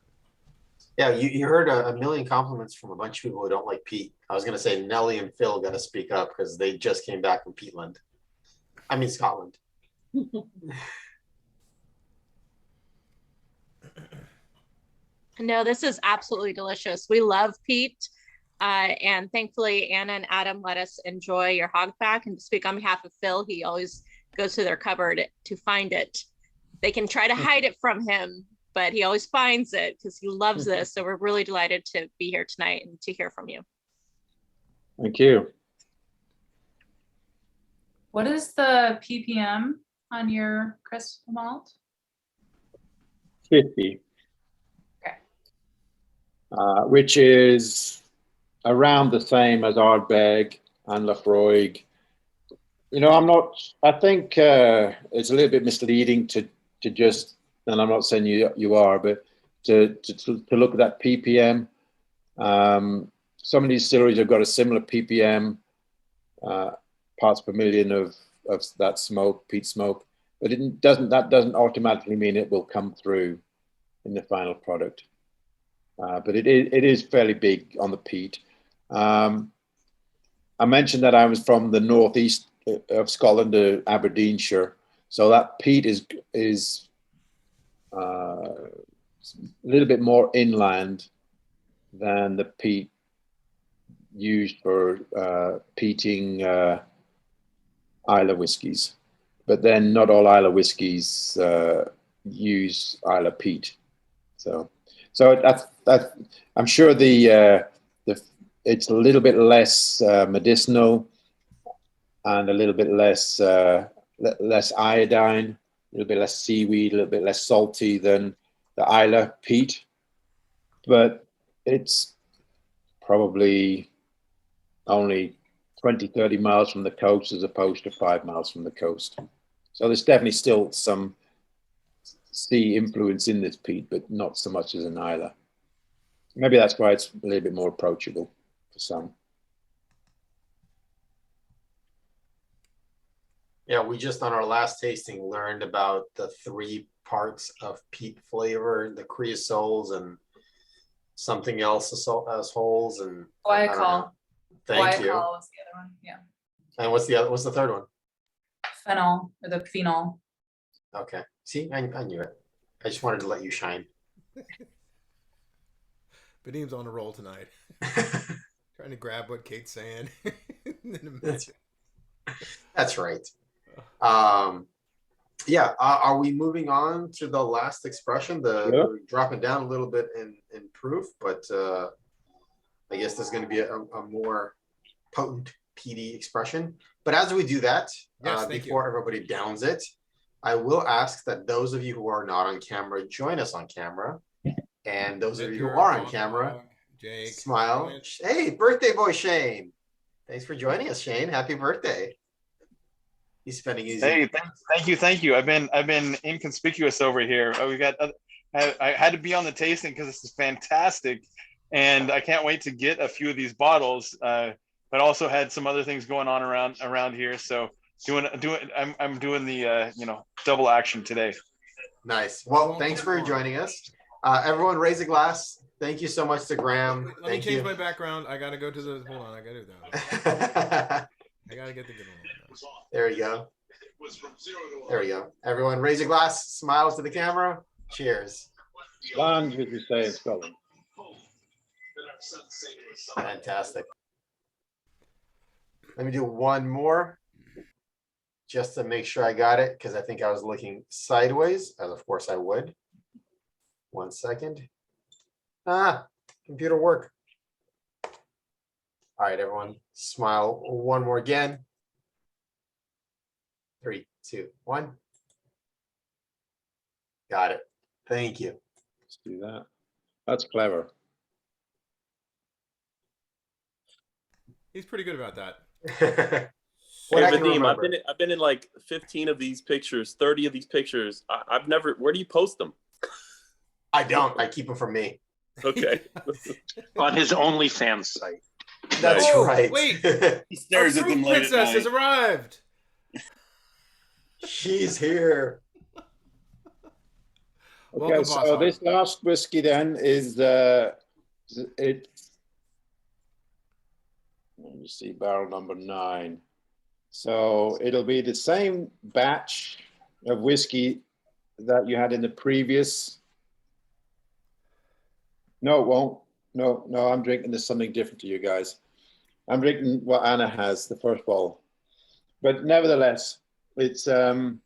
Speaker 1: Yeah, you heard a million compliments from a bunch of people who don't like peat. I was going to say Nellie and Phil got to speak up because they just came back from Peatland. I mean, Scotland.
Speaker 9: No, this is absolutely delicious. We love peat. And thankfully, Anna and Adam let us enjoy your hogback. And to speak on behalf of Phil, he always goes to their cupboard to find it. They can try to hide it from him, but he always finds it because he loves this. So we're really delighted to be here tonight and to hear from you.
Speaker 3: Thank you.
Speaker 4: What is the ppm on your crisp malt?
Speaker 3: 50.
Speaker 4: Okay.
Speaker 3: Which is around the same as Ardbeg and Lafroig. You know, I think it's a little bit misleading to just, and I'm not saying you are, but to look at that ppm. Some of these distilleries have got a similar ppm, parts per million of that smoke, peat smoke, but that doesn't automatically mean it will come through in the final product. But it is fairly big on the peat. I mentioned that I was from the northeast of Scotland to Aberdeenshire, so that peat is a little bit more inland than the peat used for peating Islay whiskies. But then not all Islay whiskies use Islay peat. So that's I'm sure it's a little bit less medicinal and a little bit less iodine, a little bit less seaweed, a little bit less salty than the Islay peat, but it's probably only 20-30 miles from the coast as opposed to 5 miles from the coast. So there's definitely still some sea influence in this peat, but not so much as an Islay. Maybe that's why it's a little bit more approachable for some.
Speaker 1: Yeah, we just on our last tasting learned about the 3 parts of peat flavor, the creosoles and something else as holes and
Speaker 4: Glycol.
Speaker 1: Thank you.
Speaker 4: Glycol was the other one. Yeah.
Speaker 1: And what's the third one?
Speaker 4: Phenol or the phenol.
Speaker 1: Okay. See, I knew it. I just wanted to let you shine.
Speaker 2: Vadeem's on a roll tonight. Trying to grab what Kate's saying.
Speaker 1: That's right. Yeah. Are we moving on to the last expression? We're dropping down a little bit in proof, but I guess there's going to be a more potent peaty expression. But as we do that, before everybody downs it, I will ask that those of you who are not on camera join us on camera, and those of you who are on camera,
Speaker 2: Jake,
Speaker 1: smile. Hey, birthday boy Shane! Thanks for joining us, Shane. Happy birthday! He's spending his.
Speaker 10: Hey, thank you. I've been inconspicuous over here. We got. I had to be on the tasting because this is fantastic, and I can't wait to get a few of these bottles. But also had some other things going on around here, so I'm doing the double action today.
Speaker 1: Nice. Well, thanks for joining us. Everyone, raise a glass. Thank you so much to Graeme.
Speaker 2: Let me change my background. I gotta go to the. Hold on, I gotta do that. I gotta get the good one.
Speaker 1: There we go. There we go. Everyone, raise a glass. Smiles to the camera. Cheers.
Speaker 3: Lunge, as we say in Scotland.
Speaker 1: Fantastic. Let me do one more just to make sure I got it, because I think I was looking sideways, as of course I would. 1 second. computer work? All right, everyone, smile one more again. 3, 2, 1. Got it. Thank you.
Speaker 3: Let's do that. That's clever.
Speaker 2: He's pretty good about that.
Speaker 1: What
Speaker 11: Hey,
Speaker 1: I can
Speaker 11: Vadim,
Speaker 1: remember.
Speaker 11: I've been in like 15 of these pictures, 30 of these pictures. I've never. Where do you post them?
Speaker 1: I don't. I keep them for me.
Speaker 11: Okay.
Speaker 12: On his OnlyFans site.
Speaker 1: That's
Speaker 2: Oh,
Speaker 1: right.
Speaker 2: wait.
Speaker 6: He
Speaker 2: Our
Speaker 6: stares at
Speaker 2: fruit
Speaker 6: them late at
Speaker 2: princess has
Speaker 6: night.
Speaker 2: arrived.
Speaker 1: She's here.
Speaker 3: Okay,
Speaker 2: Welcome,
Speaker 3: so
Speaker 2: Boss Hog.
Speaker 3: this last whiskey then is it. Let me see, barrel number 9. So it'll be the same batch of whiskey that you had in the previous. No, it won't. No, I'm drinking this something different to you guys. I'm drinking what Anna has, the first bottle. But nevertheless, it's the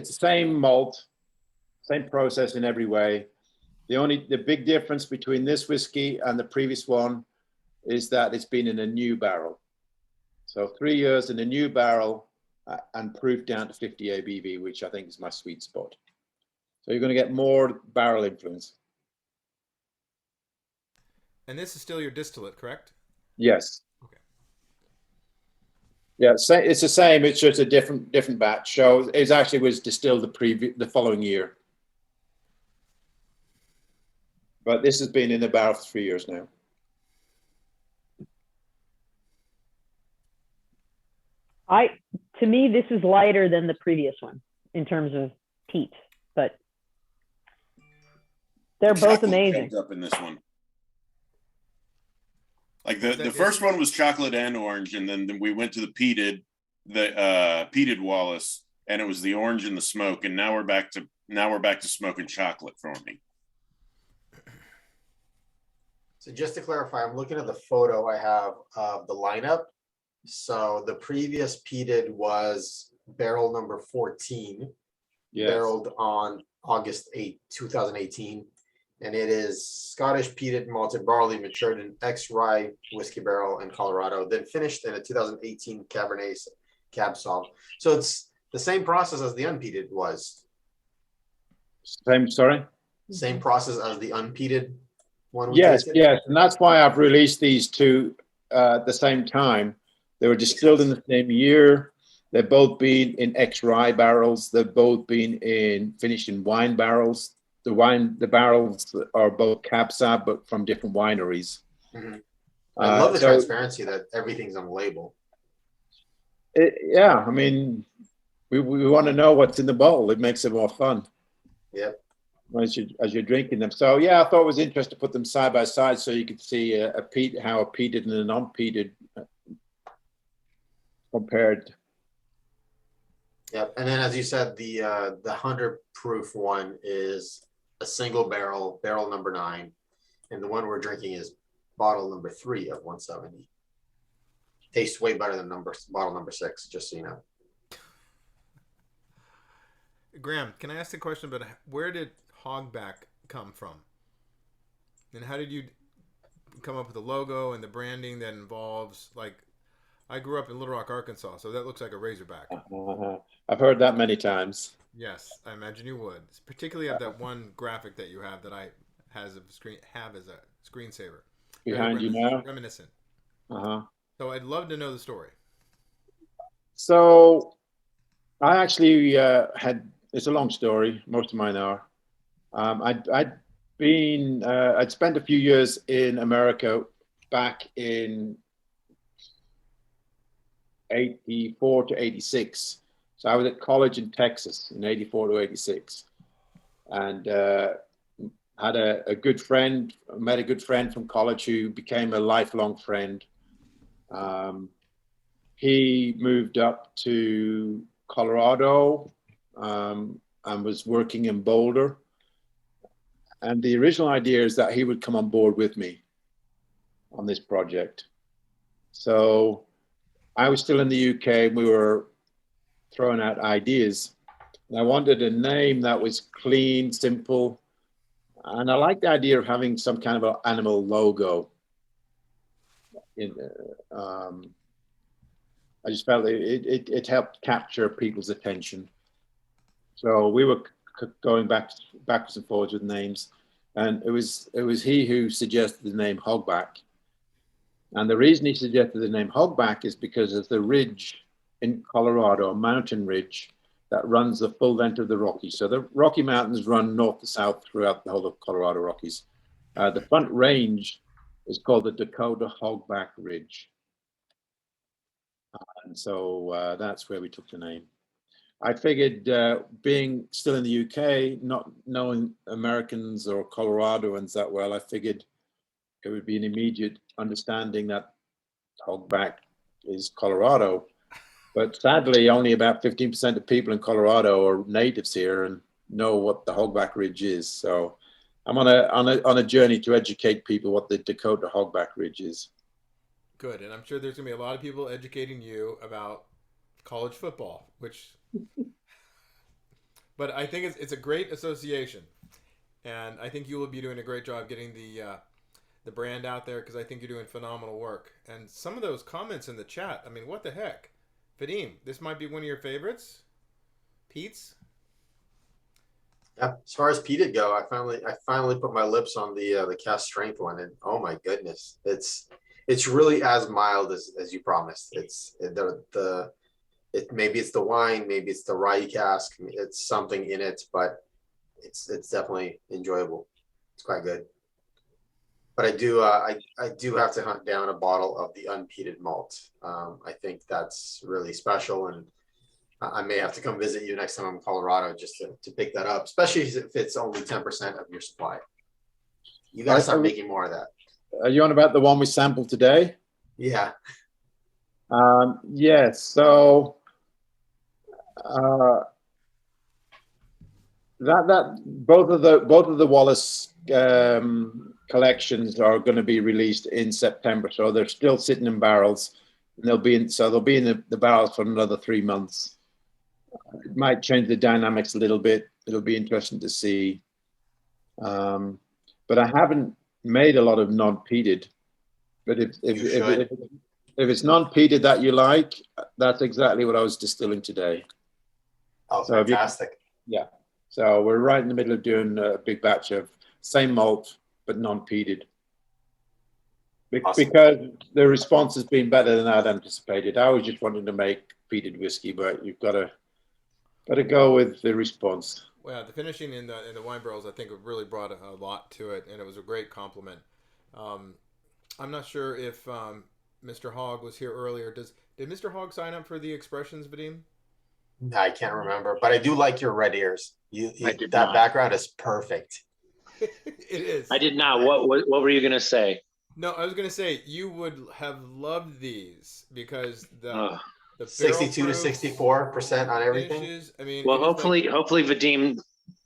Speaker 3: same malt, same process in every way. The big difference between this whiskey and the previous one is that it's been in a new barrel. So 3 years in a new barrel and proof down to 50 ABV, which I think is my sweet spot. So you're going to get more barrel influence.
Speaker 2: And this is still your distillate, correct?
Speaker 3: Yes.
Speaker 2: Okay.
Speaker 3: Yeah, it's the same. It's just a different batch. So it actually was distilled the following year. But this has been in the barrel for 3 years now.
Speaker 7: To me, this is lighter than the previous one in terms of peat, but they're both
Speaker 6: Chocolate
Speaker 7: amazing.
Speaker 6: jumped up in this one. Like the first one was chocolate and orange, and then we went to the peated Wallace, and it was the orange and the smoke, and now we're back to smoke and chocolate for me.
Speaker 1: So just to clarify, I'm looking at the photo I have of the lineup. So the previous peated was barrel number 14,
Speaker 3: Yes.
Speaker 1: barreled on August 8, 2018. And it is Scottish peated malted barley matured in ex-rye whiskey barrel in Colorado, then finished in a 2018 Cabernet Cab Sauv. So it's the same process as the unpeated was.
Speaker 3: Sorry?
Speaker 1: Same process as the unpeated one.
Speaker 3: Yes, and that's why I've released these two at the same time. They were distilled in the same year. They've both been in ex-rye barrels. They've both been finished in wine barrels. The barrels are both Cab Sauv, but from different wineries.
Speaker 1: Mm-hmm. I love the transparency that everything's on the label.
Speaker 3: Yeah, I mean, we want to know what's in the bottle. It makes it more fun.
Speaker 1: Yep.
Speaker 3: As you're drinking them. So yeah, I thought it was interesting to put them side by side so you could see how a peated and a non-peated compared.
Speaker 1: Yep. And then, as you said, the 100 proof one is a single barrel number 9, and the one we're drinking is bottle number 3 of 170. Tastes way better than bottle number 6, just so you know.
Speaker 2: Graeme, can I ask a question about where did Hogback come from? And how did you come up with the logo and the branding that involves, like, I grew up in Little Rock, Arkansas, so that looks like a Razorback.
Speaker 3: I've heard that many times.
Speaker 2: Yes, I imagine you would. Particularly of that one graphic that you have that I have as a screensaver.
Speaker 3: Behind you now?
Speaker 2: Reminiscent.
Speaker 3: Uh-huh.
Speaker 2: So I'd love to know the story.
Speaker 3: So I actually it's a long story. Most of mine are. I'd spent a few years in America back in 84 to 86. So I was at college in Texas in 84 to 86. And had a good friend, met a good friend from college who became a lifelong friend. He moved up to Colorado and was working in Boulder. And the original idea is that he would come on board with me on this project. So I was still in the UK and we were throwing out ideas. And I wanted a name that was clean, simple, And I like the idea of having some kind of an animal logo. I just felt it helped capture people's attention. So we were going backwards and forwards with names, and it was he who suggested the name Hogback. And the reason he suggested the name Hogback is because of the ridge in Colorado, a mountain ridge that runs the full length of the Rockies. So the Rocky Mountains run north to south throughout the whole of Colorado Rockies. The front range is called the Dakota Hogback Ridge. And so that's where we took the name. I figured being still in the UK, not knowing Americans or Coloradoans that well, I figured it would be an immediate understanding that Hogback is Colorado. But sadly, only about 15% of people in Colorado are natives here and know what the Hogback Ridge is. So I'm on a journey to educate people what the Dakota Hogback Ridge is.
Speaker 2: Good, and I'm sure there's gonna be a lot of people educating you about college football, which. But I think it's a great association, and I think you will be doing a great job getting the brand out there, because I think you're doing phenomenal work. And some of those comments in the chat, I mean, what the heck? Vadim, this might be one of your favorites? Pete's?
Speaker 1: Yeah, as far as peated go, I finally put my lips on the cast strength one, and oh my goodness, it's really as mild as you promised. Maybe it's the wine, maybe it's the rye cask, it's something in it, but it's definitely enjoyable. It's quite good. But I do have to hunt down a bottle of the unpeated malt. I think that's really special, and I may have to come visit you next time I'm in Colorado just to pick that up, especially if it's only 10% of your supply. You gotta start making more of that.
Speaker 3: Are you on about the one we sampled today?
Speaker 1: Yeah.
Speaker 3: Yes. So that both of the Wallace collections are going to be released in September. So they're still sitting in barrels, and they'll be in the barrels for another 3 months. It might change the dynamics a little bit. It'll be interesting to see. But I haven't made a lot of non-peated. But if it's non-peated that you like, that's exactly what I was distilling today.
Speaker 1: Oh, so fantastic.
Speaker 3: Yeah. So we're right in the middle of doing a big batch of same malt, but non-peated.
Speaker 1: Awesome.
Speaker 3: Because the response has been better than I'd anticipated. I was just wanting to make peated whiskey, but you've got to go with the response.
Speaker 2: Well, the finishing in the wine barrels, I think, really brought a lot to it, and it was a great compliment. I'm not sure if Mr. Hogg was here earlier. Did Mr. Hogg sign up for the expressions, Vadim?
Speaker 1: I can't remember, but I do like your red ears. That background is perfect.
Speaker 2: It is.
Speaker 12: I did not. What were you going to say?
Speaker 2: No, I was going to say you would have loved these because the
Speaker 1: 62 to 64% on everything.
Speaker 2: Finishes, I mean,
Speaker 12: well, hopefully Vadim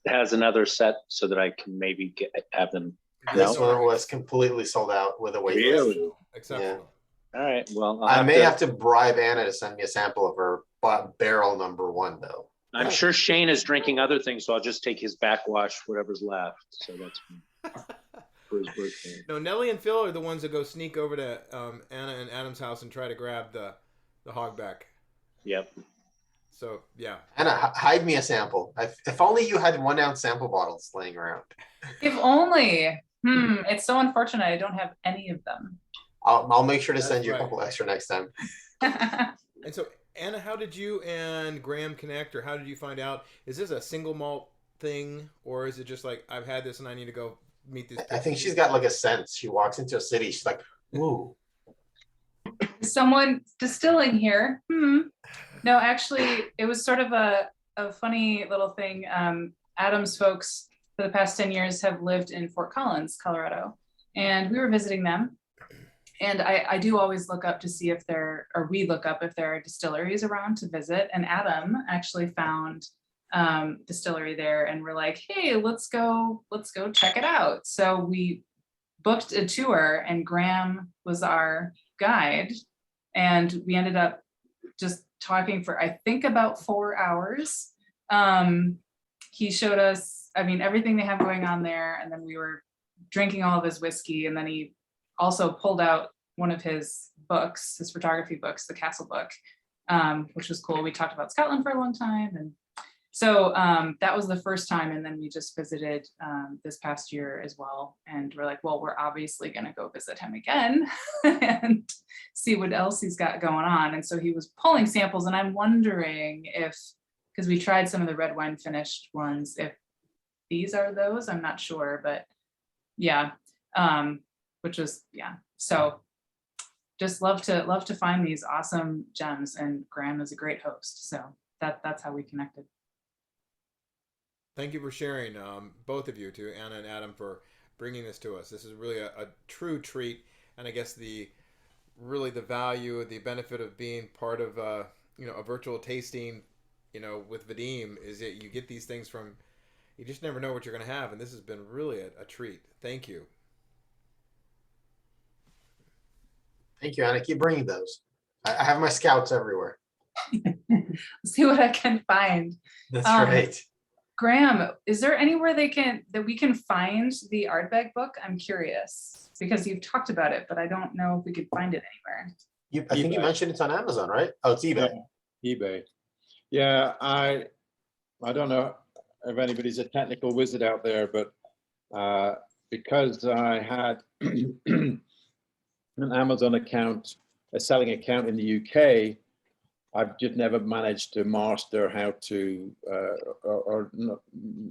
Speaker 12: has another set so that I can maybe have them.
Speaker 1: This one was completely sold out with a wait list.
Speaker 12: Really?
Speaker 2: Exceptional.
Speaker 12: Yeah. All right. Well,
Speaker 1: I may have to bribe Anna to send me a sample of her barrel number 1, though.
Speaker 12: I'm sure Shane is drinking other things, so I'll just take his backwash, whatever's left. So that's for his birthday.
Speaker 2: No, Nellie and Phil are the ones that go sneak over to Anna and Adam's house and try to grab the Hogback.
Speaker 12: Yep.
Speaker 2: So yeah.
Speaker 1: Anna, hide me a sample. If only you had 1 ounce sample bottles laying around.
Speaker 4: If only. It's so unfortunate I don't have any of them.
Speaker 1: I'll make sure to send you a couple extra next time.
Speaker 2: And so, Anna, how did you and Graeme connect, or how did you find out? Is this a single malt thing, or is it just like, I've had this and I need to go meet this?
Speaker 1: I think she's got like a sense. She walks into a city, she's like, ooh.
Speaker 4: Someone distilling here. No, actually, it was sort of a funny little thing. Adam's folks for the past 10 years have lived in Fort Collins, Colorado, and we were visiting them. And I do always look up to see if we look up if there are distilleries around to visit. And Adam actually found distillery there, and we're like, hey, let's go check it out. So we booked a tour, and Graeme was our guide, and we ended up just talking for I think about 4 hours. He showed us I mean, everything they have going on there. And then we were drinking all of his whiskey. And then he also pulled out one of his books, his photography books, the Castle book, which was cool. We talked about Scotland for a long time. And so that was the first time. And then we just visited this past year as well. And we're like, well, we're obviously going to go visit him again and see what else he's got going on. And so he was pulling samples. And I'm wondering if, because we tried some of the red wine finished ones, if these are those, I'm not sure, but yeah, which was, yeah. So just love to find these awesome gems, and Graeme is a great host. So that's how we connected.
Speaker 2: Thank you for sharing, both of you, to Anna and Adam, for bringing this to us. This is really a true treat, and I guess the value, the benefit of being part of a virtual tasting, with Vadim, is that you get these things from, you just never know what you're going to have, and this has been really a treat. Thank you.
Speaker 1: Thank you, Anna. Keep bringing those. I have my scouts everywhere.
Speaker 4: See what I can find.
Speaker 1: That's right.
Speaker 4: Graeme, is there anywhere that we can find the Ardbeg book? I'm curious because you've talked about it, but I don't know if we could find it anywhere.
Speaker 1: I think you mentioned it's on Amazon, right? Oh, it's eBay.
Speaker 3: Yeah, eBay. Yeah, I don't know if anybody's a technical wizard out there, but because I had an Amazon account, a selling account in the UK, I've just never managed to master how to,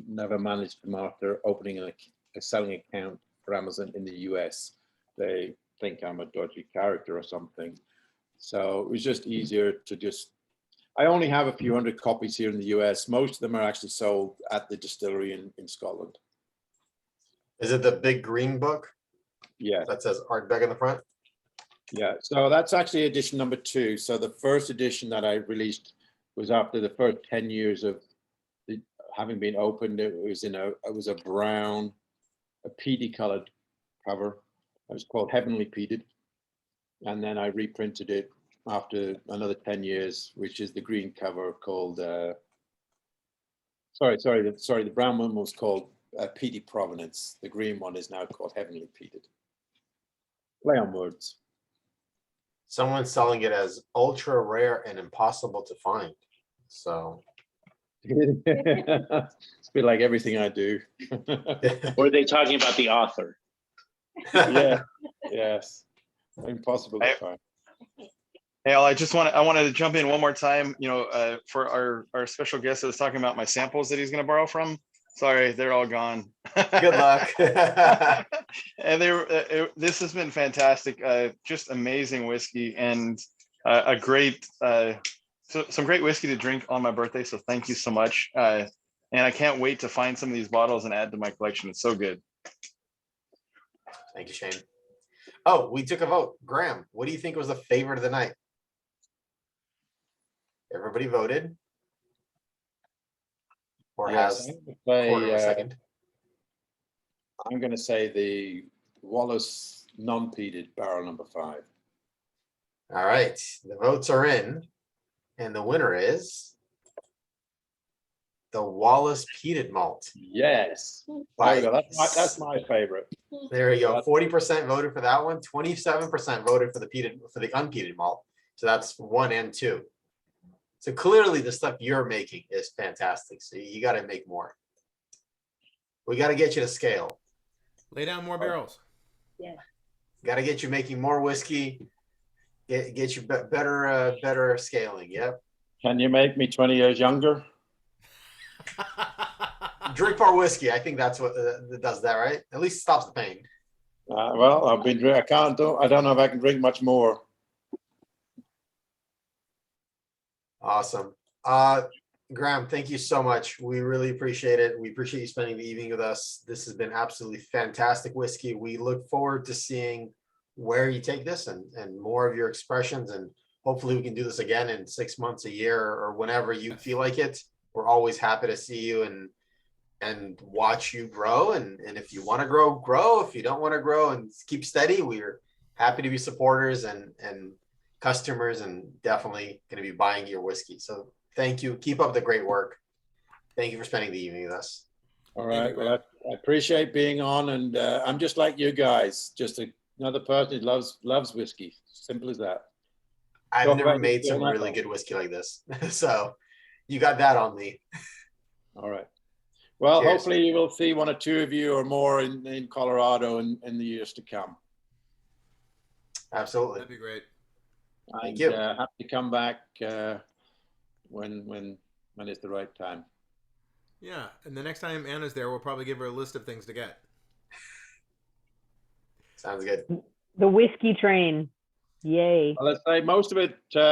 Speaker 3: never managed to master opening a selling account for Amazon in the US. They think I'm a dodgy character or something. So it was just easier to I only have a few hundred copies here in the US. Most of them are actually sold at the distillery in Scotland.
Speaker 1: Is it the big green book?
Speaker 3: Yeah.
Speaker 1: That says Ardbeg on the front?
Speaker 3: Yeah, so that's actually edition number 2. So the first edition that I released was after the first 10 years of having been opened. It was a brown, a peaty colored cover. It was called Heavenly Peated. And then I reprinted it after another 10 years, which is the green cover called, the brown one was called Peaty Provenance. The green one is now called Heavenly Peated. Play on words.
Speaker 1: Someone's selling it as ultra rare and impossible to find. So
Speaker 3: it's a bit like everything I do.
Speaker 12: Or are they talking about the author?
Speaker 3: Yeah. Yes. Impossible to find.
Speaker 10: Hey, I wanted to jump in one more time, for our special guest that was talking about my samples that he's going to borrow from. Sorry, they're all gone.
Speaker 1: Good luck.
Speaker 10: And this has been fantastic. Just amazing whiskey and a great, some great whiskey to drink on my birthday. So thank you so much. And I can't wait to find some of these bottles and add to my collection. It's so good.
Speaker 1: Thank you, Shane. Oh, we took a vote. Graeme, what do you think was the favorite of the night? Everybody voted. Or has quarter of a second.
Speaker 3: I'm going to say the Wallace non-peated barrel number 5.
Speaker 1: All right, the votes are in, and the winner is the Wallace peated malt.
Speaker 3: Yes, that's my favorite.
Speaker 1: There you go. 40% voted for that one. 27% voted for the unpeated malt. So that's 1 and 2. So clearly the stuff you're making is fantastic. So you got to make more. We got to get you to scale.
Speaker 2: Lay down more barrels.
Speaker 5: Yeah.
Speaker 1: Got to get you making more whiskey. Get you better scaling. Yep.
Speaker 3: Can you make me 20 years younger?
Speaker 1: Drink more whiskey. I think that's what does that, right? At least stops the pain.
Speaker 3: Well, I don't know if I can drink much more.
Speaker 1: Awesome. Graeme, thank you so much. We really appreciate it. We appreciate you spending the evening with us. This has been absolutely fantastic whiskey. We look forward to seeing where you take this and more of your expressions. And hopefully we can do this again in 6 months, a year, or whenever you feel like it. We're always happy to see you and watch you grow. And if you want to grow. If you don't want to grow and keep steady, we're happy to be supporters and customers, and definitely going to be buying your whiskey. So thank you. Keep up the great work. Thank you for spending the evening with us.
Speaker 3: All
Speaker 2: Thank you,
Speaker 3: right. Well, I appreciate being on, and I'm just like you guys, just another person who loves whiskey. Simple as that.
Speaker 1: I've
Speaker 3: Talk
Speaker 1: never
Speaker 3: about
Speaker 1: made
Speaker 3: whiskey all
Speaker 1: some
Speaker 3: night
Speaker 1: really
Speaker 3: long.
Speaker 1: good whiskey like this. So you got that on me.
Speaker 3: All right. Well,
Speaker 1: Cheers.
Speaker 3: hopefully you will see one or two of you or more in Colorado in the years to come.
Speaker 1: Absolutely.
Speaker 2: That'd be great.
Speaker 1: Thank
Speaker 3: And
Speaker 1: you.
Speaker 3: happy to come back when it's the right time.
Speaker 2: Yeah, and the next time Anna's there, we'll probably give her a list of things to get.
Speaker 1: Sounds good.
Speaker 7: The whiskey train. Yay.
Speaker 3: Well, let's say most of it